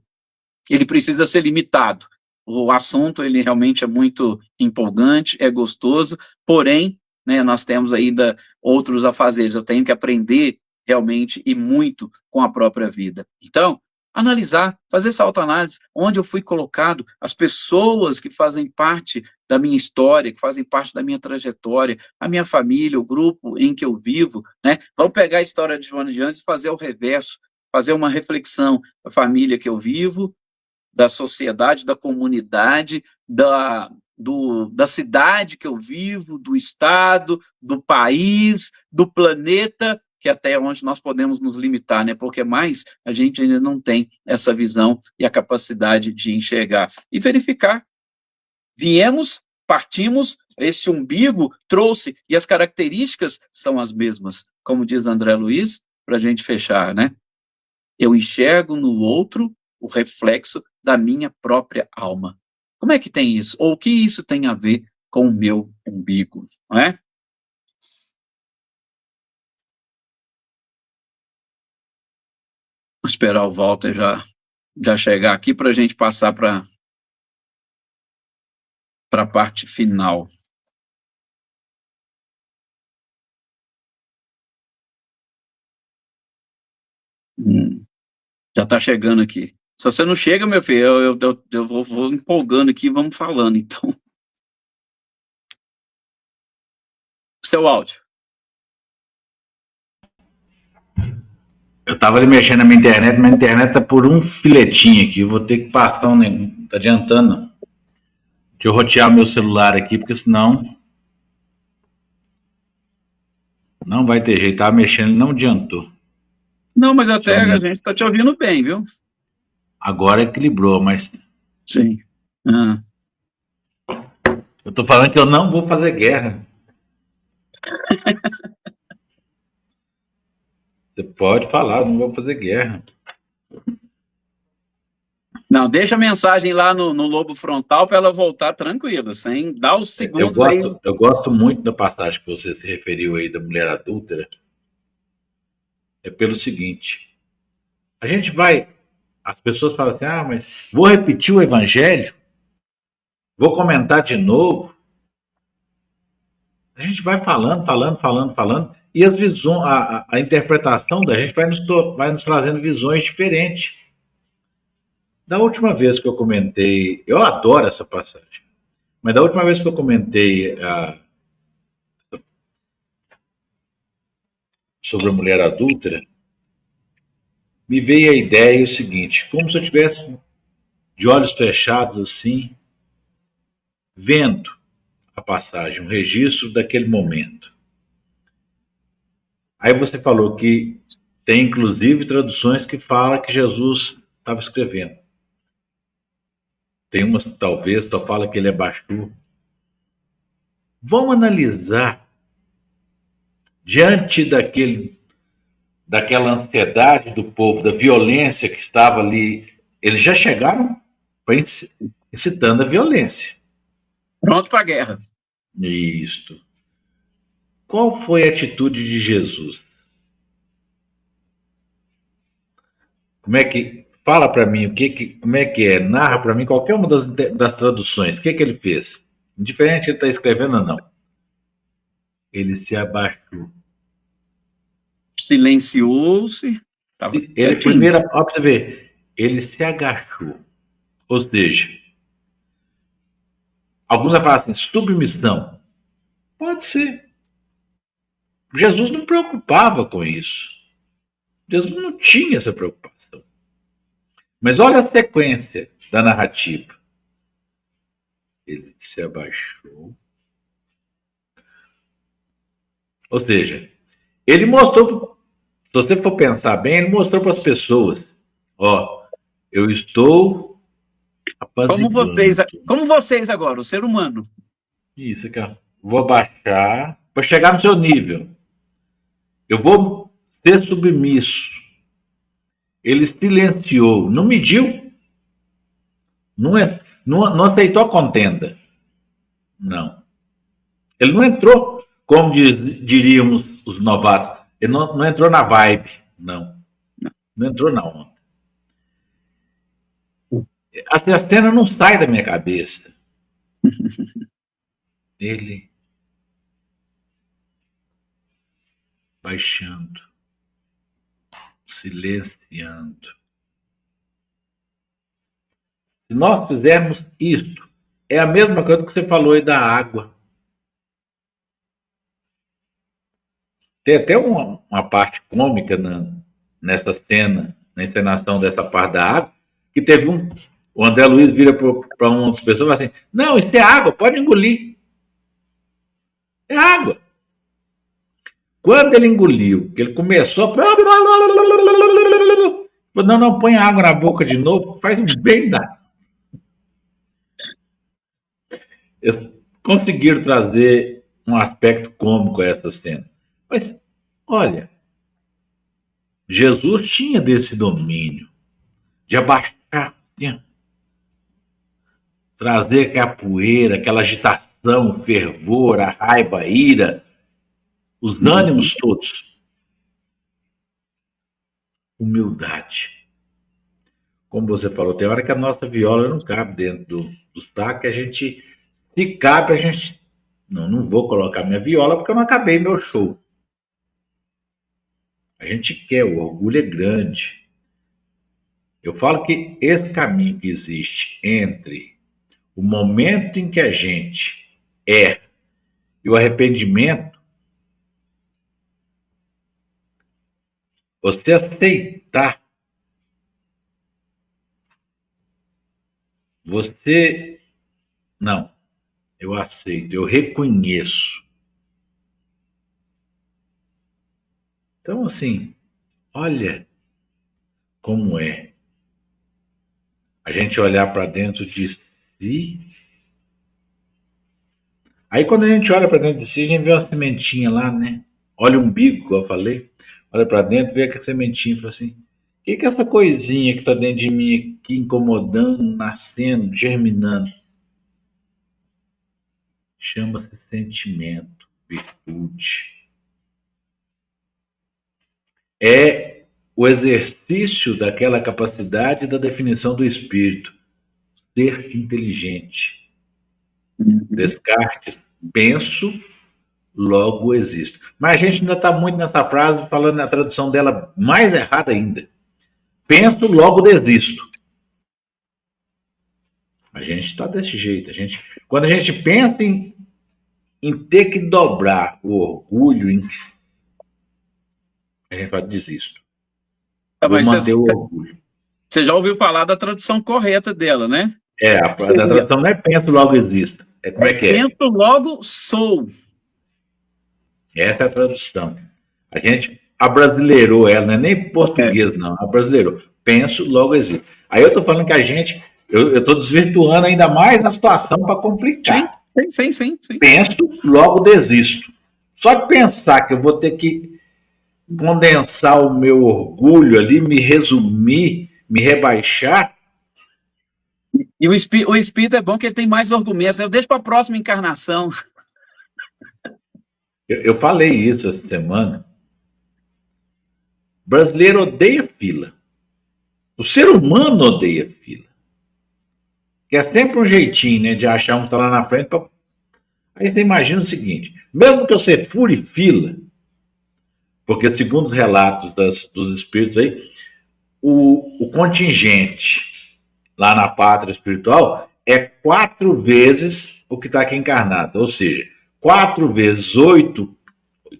precisa ser limitado. O assunto, ele realmente é muito empolgante, é gostoso, porém, né, nós temos ainda outros afazeres, eu tenho que aprender realmente e muito com a própria vida. Então, analisar, fazer essa autoanálise, onde eu fui colocado, as pessoas que fazem parte da minha história, que fazem parte da minha trajetória, a minha família, o grupo em que eu vivo, né? Vamos pegar a história de Joana de Anjos e fazer o reverso, fazer uma reflexão da família que eu vivo, da sociedade, da comunidade, da cidade que eu vivo, do estado, do país, do planeta, que até onde nós podemos nos limitar, né? Porque mais a gente ainda não tem essa visão e a capacidade de enxergar. E verificar. Viemos, partimos, esse umbigo trouxe, e as características são as mesmas. Como diz André Luiz, para a gente fechar, né? Eu enxergo no outro o reflexo da minha própria alma. Como é que tem isso? Ou o que isso tem a ver com o meu umbigo, não é? Vou esperar o Walter já chegar aqui para a gente passar para a parte final. Já está chegando aqui. Se você não chega, meu filho, eu vou empolgando aqui, vamos falando, então. Seu áudio.
Eu estava ali mexendo na minha internet, mas a internet está por um filetinho aqui. Eu vou ter que passar um negócio. Não está adiantando, não. Deixa eu rotear meu celular aqui, porque senão não vai ter jeito. Estava mexendo, não adiantou.
Não, mas até a gente está te ouvindo bem, viu?
Agora equilibrou, mas...
Sim.
Eu estou falando que eu não vou fazer guerra. Você pode falar, eu não vou fazer guerra.
Não, deixa a mensagem lá no lobo frontal para ela voltar tranquila, sem dar os segundos aí.
Eu gosto muito da passagem que você se referiu aí da mulher adúltera. É pelo seguinte, a gente vai... As pessoas falam assim, mas vou repetir o evangelho? Vou comentar de novo? A gente vai falando, e as visões, a interpretação da gente vai nos trazendo visões diferentes. Da última vez que eu comentei, eu adoro essa passagem, mas da última vez que eu comentei sobre a mulher adúltera, me veio a ideia o seguinte, como se eu tivesse de olhos fechados assim, vendo a passagem, um registro daquele momento. Aí você falou que tem inclusive traduções que falam que Jesus estava escrevendo. Tem umas talvez só fala que ele é Bastur. Vamos analisar diante daquela ansiedade do povo, da violência que estava ali. Eles já chegaram incitando a violência.
Pronto para a guerra.
Isto. Qual foi a atitude de Jesus? Como é que... Fala para mim como é que é, narra para mim qualquer uma das traduções. O que ele fez? Indiferente ele está escrevendo ou não. Ele se abaixou.
Silenciou-se.
Ele primeiro, ó, para você ver, ele se agachou. Ou seja, alguns vão falar assim, submissão. Pode ser. Jesus não preocupava com isso. Jesus não tinha essa preocupação. Mas olha a sequência da narrativa. Ele se abaixou. Ou seja, ele mostrou, se você for pensar bem, ele mostrou para as pessoas, ó, eu estou apaziguando.
Como vocês agora, o ser humano.
Isso aqui, ó. Vou abaixar para chegar no seu nível. Eu vou ser submisso. Ele silenciou, não mediu, não aceitou a contenda. Não. Ele não entrou, como diríamos os novatos, ele não entrou na vibe, não. Não entrou na onda. A cena não sai da minha cabeça. Ele baixando, silenciando. Se nós fizermos isto, é a mesma coisa que você falou aí da água. Tem até uma parte cômica nessa cena, na encenação dessa parte da água, que teve o André Luiz vira para uma das pessoas e fala assim, não, isso é água, pode engolir. É água. Quando ele engoliu, que ele começou não, põe água na boca de novo, faz um bem da. Eles conseguiram trazer um aspecto cômico a essa cena. Mas, olha, Jesus tinha desse domínio de abaixar, trazer aquela poeira, aquela agitação, o fervor, a raiva, a ira, os ânimos todos. Humildade. Como você falou, tem hora que a nossa viola não cabe dentro do saco, que a gente, se cabe, a gente, não vou colocar minha viola porque eu não acabei meu show. A gente quer, o orgulho é grande. Eu falo que esse caminho que existe entre o momento em que a gente erra e o arrependimento, você aceitar, você, não, eu aceito, eu reconheço. Então, assim, olha como é a gente olhar para dentro de si. Aí, quando a gente olha para dentro de si, a gente vê uma sementinha lá, né? Olha o umbigo, como eu falei. Olha para dentro, vê aquela sementinha e fala assim, o que é essa coisinha que está dentro de mim aqui, incomodando, nascendo, germinando? Chama-se sentimento, virtude. É o exercício daquela capacidade da definição do espírito. Ser inteligente. Descartes, penso, logo existo. Mas a gente ainda está muito nessa frase, falando na tradução dela mais errada ainda. Penso, logo desisto. A gente está desse jeito. Quando a gente pensa em ter que dobrar o orgulho, a gente fala, desisto.
Mas manter o orgulho. Você já ouviu falar da tradução correta dela, né?
A tradução não é penso, logo existo. Como é que é?
Penso, logo sou.
Essa é a tradução. A gente abrasileirou ela, não é nem português, não. Abrasileirou. Penso, logo existo. Aí eu estou falando que a gente... Eu estou desvirtuando ainda mais a situação para complicar.
Sim.
Penso, logo desisto. Só de pensar que eu vou ter que condensar o meu orgulho ali, me resumir, me rebaixar.
E o espírito é bom que ele tem mais argumentos. Eu deixo para a próxima encarnação.
Eu falei isso essa semana. O brasileiro odeia fila. O ser humano odeia fila. Que é sempre um jeitinho, né, de achar um que está lá na frente. Aí você imagina o seguinte, mesmo que você fure fila, porque segundo os relatos dos espíritos aí, o contingente lá na pátria espiritual é 4 vezes o que está aqui encarnado. Ou seja, 4 vezes 8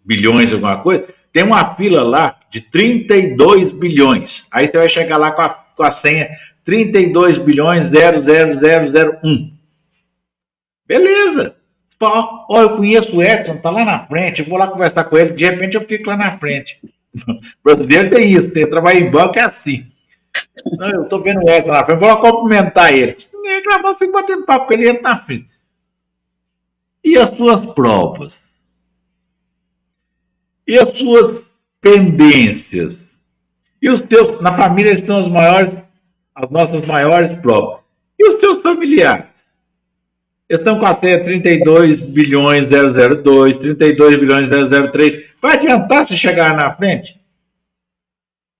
bilhões, alguma coisa, tem uma fila lá de 32 bilhões. Aí você vai chegar lá com a senha 32 bilhões 00001. Beleza. Ó, eu conheço o Edson, tá lá na frente, eu vou lá conversar com ele, de repente eu fico lá na frente. O brasileiro tem isso, tem trabalho em banco é assim. Não, eu tô vendo o Edson na frente, vou lá cumprimentar ele. Ninguém reclamou, eu fico batendo papo com ele, entra na frente. E as suas provas? E as suas pendências? E os teus, na família estão as nossas maiores provas. E os seus familiares? Estão com a senha 32 bilhões 002, 32 bilhões 003. Vai adiantar se chegar na frente?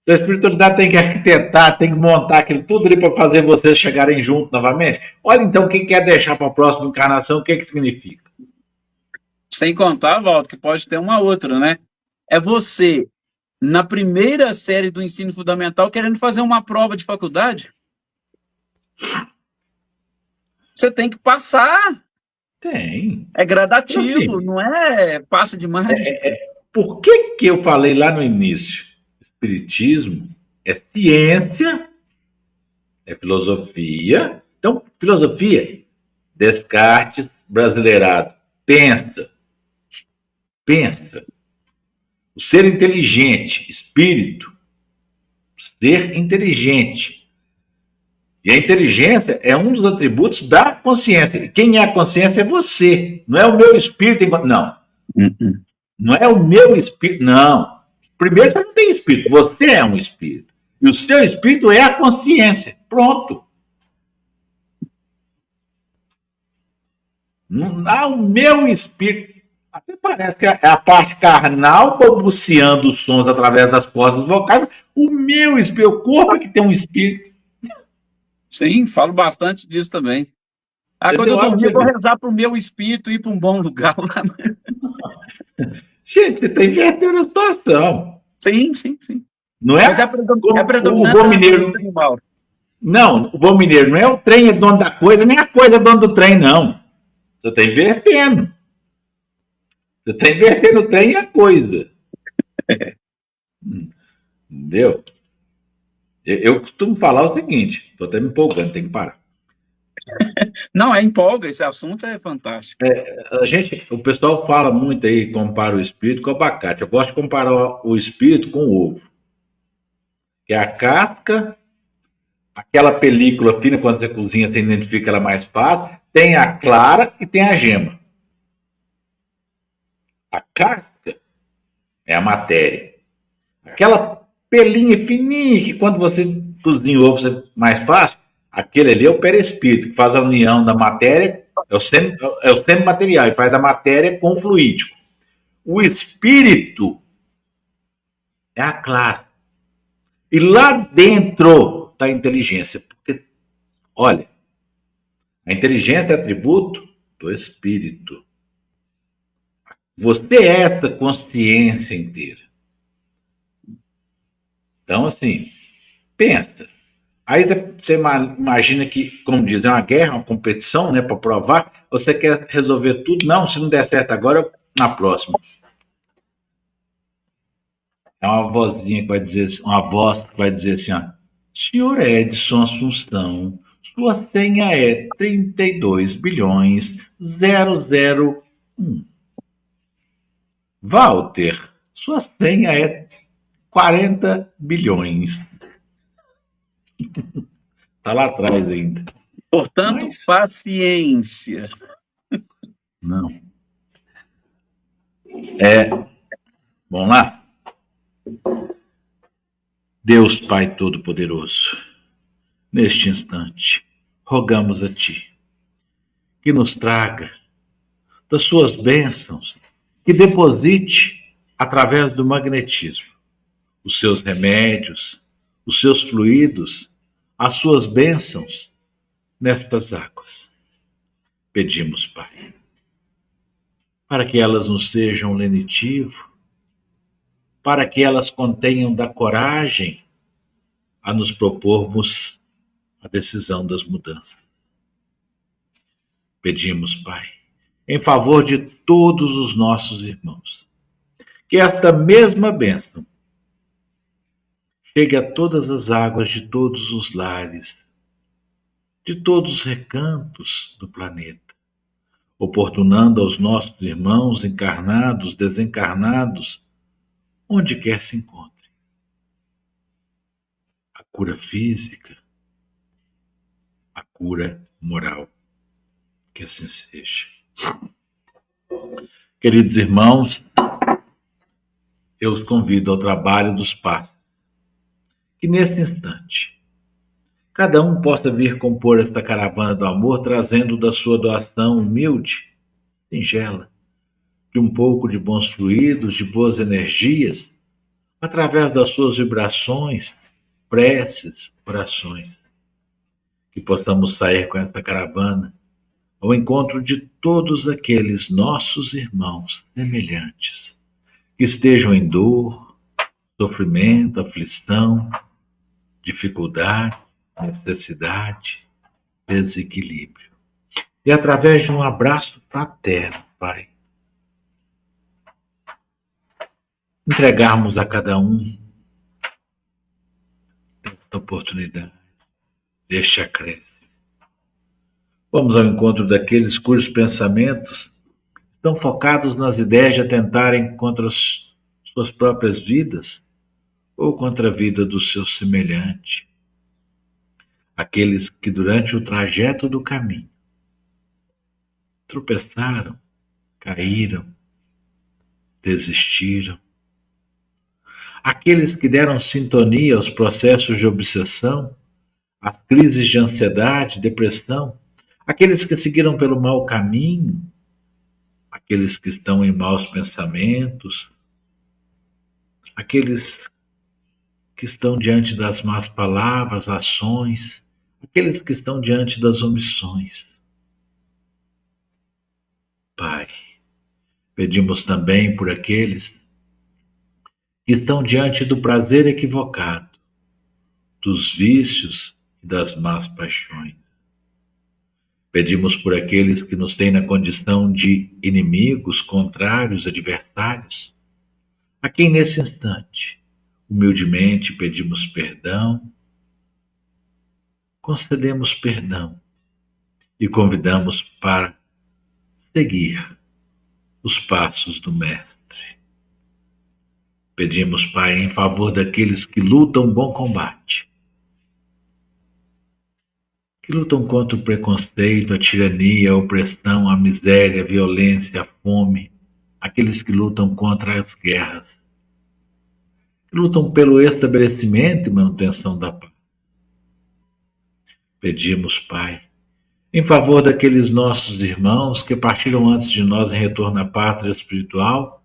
A espiritualidade tem que arquitetar, tem que montar aquilo tudo ali para fazer vocês chegarem juntos novamente. Olha, então, quem quer deixar para a próxima encarnação, o que significa?
Sem contar, Walter, que pode ter uma outra, né? É você, na primeira série do ensino fundamental, querendo fazer uma prova de faculdade. Você tem que passar.
Tem.
É gradativo,
assim,
não é passe de mágica.
Por que eu falei lá no início? Espiritismo é ciência, é filosofia. Então, filosofia, Descartes, brasileirado. Pensa. O ser inteligente, espírito, ser inteligente. E a inteligência é um dos atributos da consciência. Quem é a consciência é você. Não é o meu espírito. Não. Não é o meu espírito. Não. Primeiro, você não tem espírito. Você é um espírito. E o seu espírito é a consciência. Pronto. Não há o meu espírito. Até parece que é a parte carnal balbuciando os sons através das cordas vocais. O meu espírito, o corpo é que tem um espírito.
Sim, falo bastante disso também. Quando eu dormir, eu vou rezar para o meu espírito ir para um bom lugar.
Gente, você está invertendo a situação.
Sim.
Não é?
Mas é predominante
o bom mineiro.
animal.
Não, o bom mineiro não é o trem é dono da coisa, nem a coisa é dono do trem, não. Você está invertendo. Você está invertendo o trem e a coisa. Entendeu? Eu costumo falar o seguinte, estou até me empolgando, tem que parar.
Não, empolga, esse assunto é fantástico.
O pessoal fala muito aí, compara o espírito com o abacate. Eu gosto de comparar o espírito com o ovo. Que é a casca, aquela película fina, quando você cozinha, você identifica ela mais fácil. Tem a clara e tem a gema. A casca é a matéria. Aquela pelinha fininha que quando você cozinha o ovo é mais fácil, aquele ali é o perispírito, que faz a união da matéria, é o semimaterial, e faz a matéria com o fluídico. O espírito é a clara. E lá dentro está a inteligência. Porque, olha, a inteligência é atributo do espírito. Você é essa consciência inteira. Então, assim, pensa. Aí você imagina que, como dizem, é uma guerra, uma competição, né, para provar. Você quer resolver tudo? Não, se não der certo agora, na próxima. É uma vozinha que vai dizer, uma voz que vai dizer assim, ó, senhor Edson Assunção, sua senha é 32 bilhões 001. Walter, sua senha é 40 bilhões. Está lá atrás ainda.
Portanto, paciência.
Não. Vamos lá? Deus Pai Todo-Poderoso, neste instante, rogamos a Ti que nos traga das Suas bênçãos, que deposite, através do magnetismo, os Seus remédios, os Seus fluidos, as Suas bênçãos nestas águas. Pedimos, Pai, para que elas nos sejam lenitivo, para que elas contenham da coragem a nos propormos a decisão das mudanças. Pedimos, Pai, em favor de todos os nossos irmãos, que esta mesma bênção chegue a todas as águas de todos os lares, de todos os recantos do planeta, oportunando aos nossos irmãos encarnados, desencarnados, onde quer se encontre, a cura física, a cura moral. Que assim seja. Queridos irmãos, eu os convido ao trabalho dos passos, que nesse instante cada um possa vir compor esta caravana do amor, trazendo da sua doação humilde, singela, de um pouco de bons fluidos, de boas energias, através das suas vibrações, preces, orações. Que possamos sair com esta caravana ao encontro de todos aqueles nossos irmãos semelhantes, que estejam em dor, sofrimento, aflição, dificuldade, necessidade, desequilíbrio. E através de um abraço fraterno, Pai, entregarmos a cada um esta oportunidade, deste acréscimo. Vamos ao encontro daqueles cujos pensamentos estão focados nas ideias de atentarem contra as suas próprias vidas ou contra a vida do seu semelhante. Aqueles que durante o trajeto do caminho tropeçaram, caíram, desistiram. Aqueles que deram sintonia aos processos de obsessão, às crises de ansiedade, depressão. Aqueles que seguiram pelo mau caminho, aqueles que estão em maus pensamentos, aqueles que estão diante das más palavras, ações, aqueles que estão diante das omissões. Pai, pedimos também por aqueles que estão diante do prazer equivocado, dos vícios e das más paixões. Pedimos por aqueles que nos têm na condição de inimigos, contrários, adversários, a quem nesse instante, humildemente pedimos perdão, concedemos perdão e convidamos para seguir os passos do Mestre. Pedimos, Pai, em favor daqueles que lutam um bom combate, que lutam contra o preconceito, a tirania, a opressão, a miséria, a violência, a fome, aqueles que lutam contra as guerras, que lutam pelo estabelecimento e manutenção da paz. Pedimos, Pai, em favor daqueles nossos irmãos que partiram antes de nós em retorno à pátria espiritual,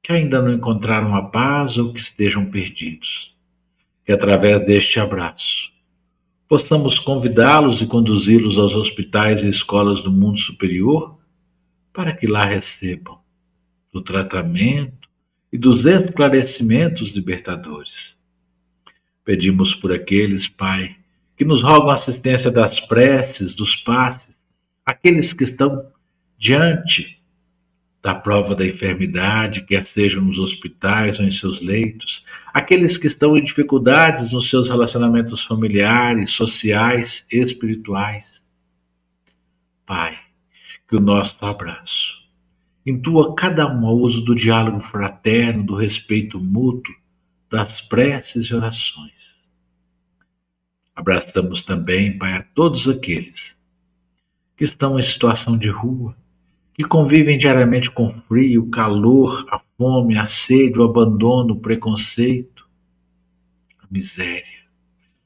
que ainda não encontraram a paz ou que estejam perdidos, que através deste abraço possamos convidá-los e conduzi-los aos hospitais e escolas do mundo superior, para que lá recebam do tratamento e dos esclarecimentos libertadores. Pedimos por aqueles, Pai, que nos rogam a assistência das preces, dos passes, aqueles que estão diante da prova da enfermidade, quer sejam nos hospitais ou em seus leitos, aqueles que estão em dificuldades nos seus relacionamentos familiares, sociais, espirituais. Pai, que o nosso abraço intua cada um ao uso do diálogo fraterno, do respeito mútuo, das preces e orações. Abraçamos também, Pai, a todos aqueles que estão em situação de rua, que convivem diariamente com o frio, o calor, a fome, a sede, o abandono, o preconceito, a miséria.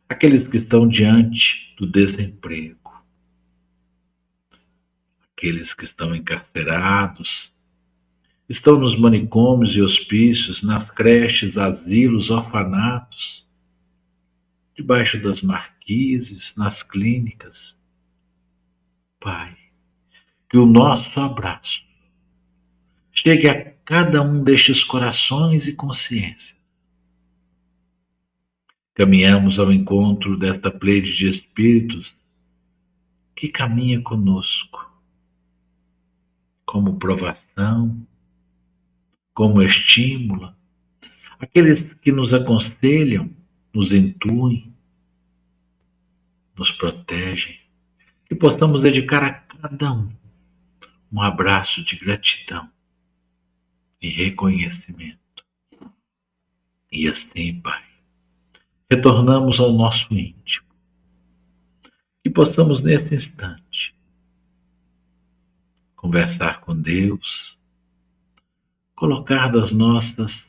Aqueles que estão diante do desemprego. Aqueles que estão encarcerados, estão nos manicômios e hospícios, nas creches, asilos, orfanatos, debaixo das marquises, nas clínicas. Pai, que o nosso abraço chegue a cada um destes corações e consciências. Caminhamos ao encontro desta pleiade de espíritos que caminha conosco, como provação, como estímulo, aqueles que nos aconselham, nos intuem, nos protegem, que possamos dedicar a cada um um abraço de gratidão e reconhecimento. E assim, Pai, retornamos ao nosso íntimo. Que possamos, nesse instante, conversar com Deus, colocar das nossas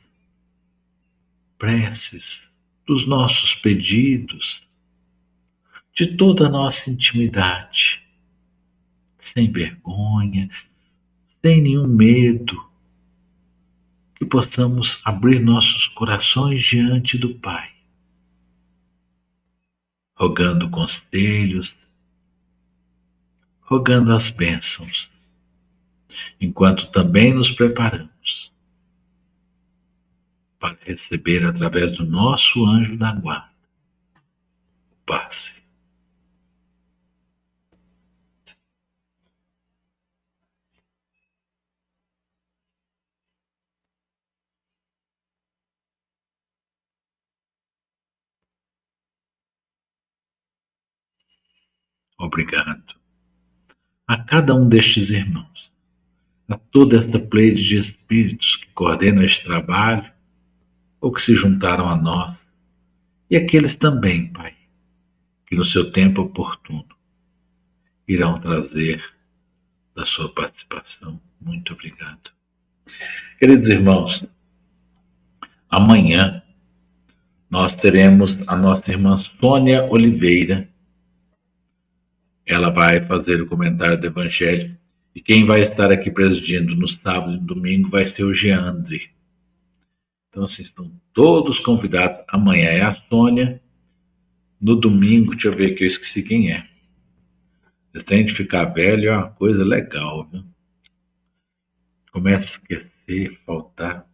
preces, dos nossos pedidos, de toda a nossa intimidade, sem vergonha, sem nenhum medo, que possamos abrir nossos corações diante do Pai, rogando conselhos, rogando as bênçãos, enquanto também nos preparamos para receber através do nosso anjo da guarda o passe. Obrigado a cada um destes irmãos, a toda esta pleide de espíritos que coordenam este trabalho ou que se juntaram a nós, e aqueles também, Pai, que no seu tempo oportuno irão trazer da sua participação. Muito obrigado. Queridos irmãos, amanhã nós teremos a nossa irmã Sônia Oliveira. Ela vai fazer o comentário do Evangelho, e quem vai estar aqui presidindo no sábado e no domingo vai ser o Geandre. Então, assim, estão todos convidados. Amanhã é a Sônia. No domingo, deixa eu ver que eu esqueci quem é. Você tem de ficar velho, é uma coisa legal, viu? Começa a esquecer, faltar.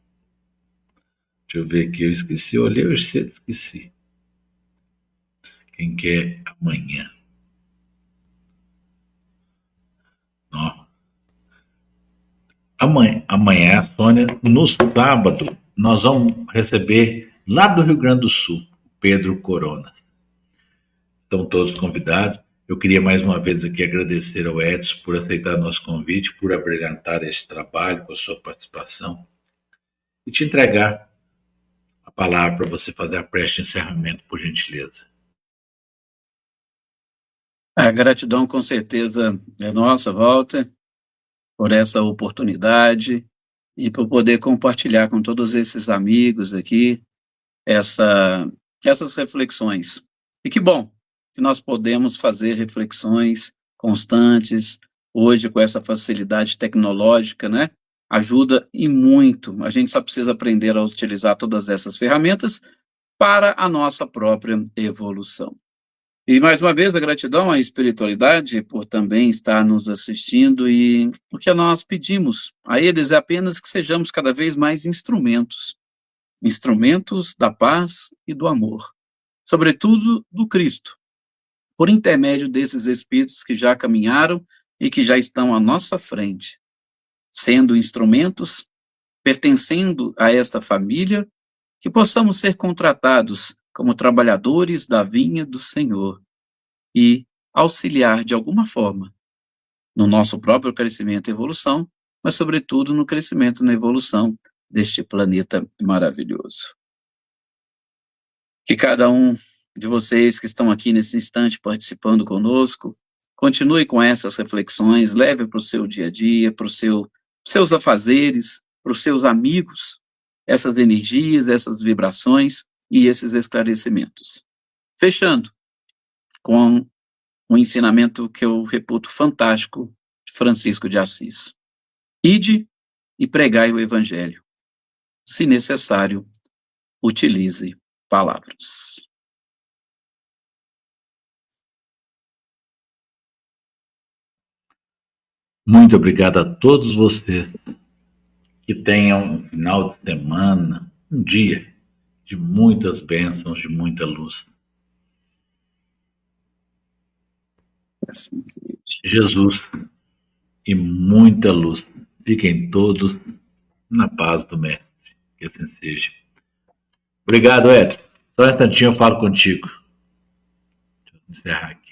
Deixa eu ver aqui, eu esqueci. Eu olhei hoje cedo, esqueci. Quem quer amanhã? Ó. Amanhã é a Sônia. No sábado, nós vamos receber lá do Rio Grande do Sul, Pedro Coronas. Estão todos convidados. Eu queria mais uma vez aqui agradecer ao Edson por aceitar nosso convite, por abrilhantar este trabalho com a sua participação e te entregar a palavra para você fazer a prece de encerramento, por gentileza.
A gratidão com certeza é nossa, Walter, por essa oportunidade e por poder compartilhar com todos esses amigos aqui essas reflexões. E que bom que nós podemos fazer reflexões constantes, hoje com essa facilidade tecnológica, né? Ajuda e muito. A gente só precisa aprender a utilizar todas essas ferramentas para a nossa própria evolução. E mais uma vez a gratidão à espiritualidade por também estar nos assistindo, e o que nós pedimos a eles é apenas que sejamos cada vez mais instrumentos da paz e do amor, sobretudo do Cristo, por intermédio desses espíritos que já caminharam e que já estão à nossa frente, sendo instrumentos, pertencendo a esta família, que possamos ser contratados como trabalhadores da vinha do Senhor e auxiliar de alguma forma no nosso próprio crescimento e evolução, mas sobretudo no crescimento e na evolução deste planeta maravilhoso. Que cada um de vocês que estão aqui nesse instante participando conosco, continue com essas reflexões, leve para o seu dia a dia, para os seus afazeres, para os seus amigos, essas energias, essas vibrações e esses esclarecimentos. Fechando com um ensinamento que eu reputo fantástico de Francisco de Assis. Ide e pregai o Evangelho. Se necessário, utilize palavras.
Muito obrigado a todos vocês. Que tenham um final de semana, um dia de muitas bênçãos, de muita luz.
Assim seja.
Jesus e muita luz. Fiquem todos na paz do Mestre. Que assim seja. Obrigado, Edson. Só um instantinho eu falo contigo. Deixa eu encerrar aqui.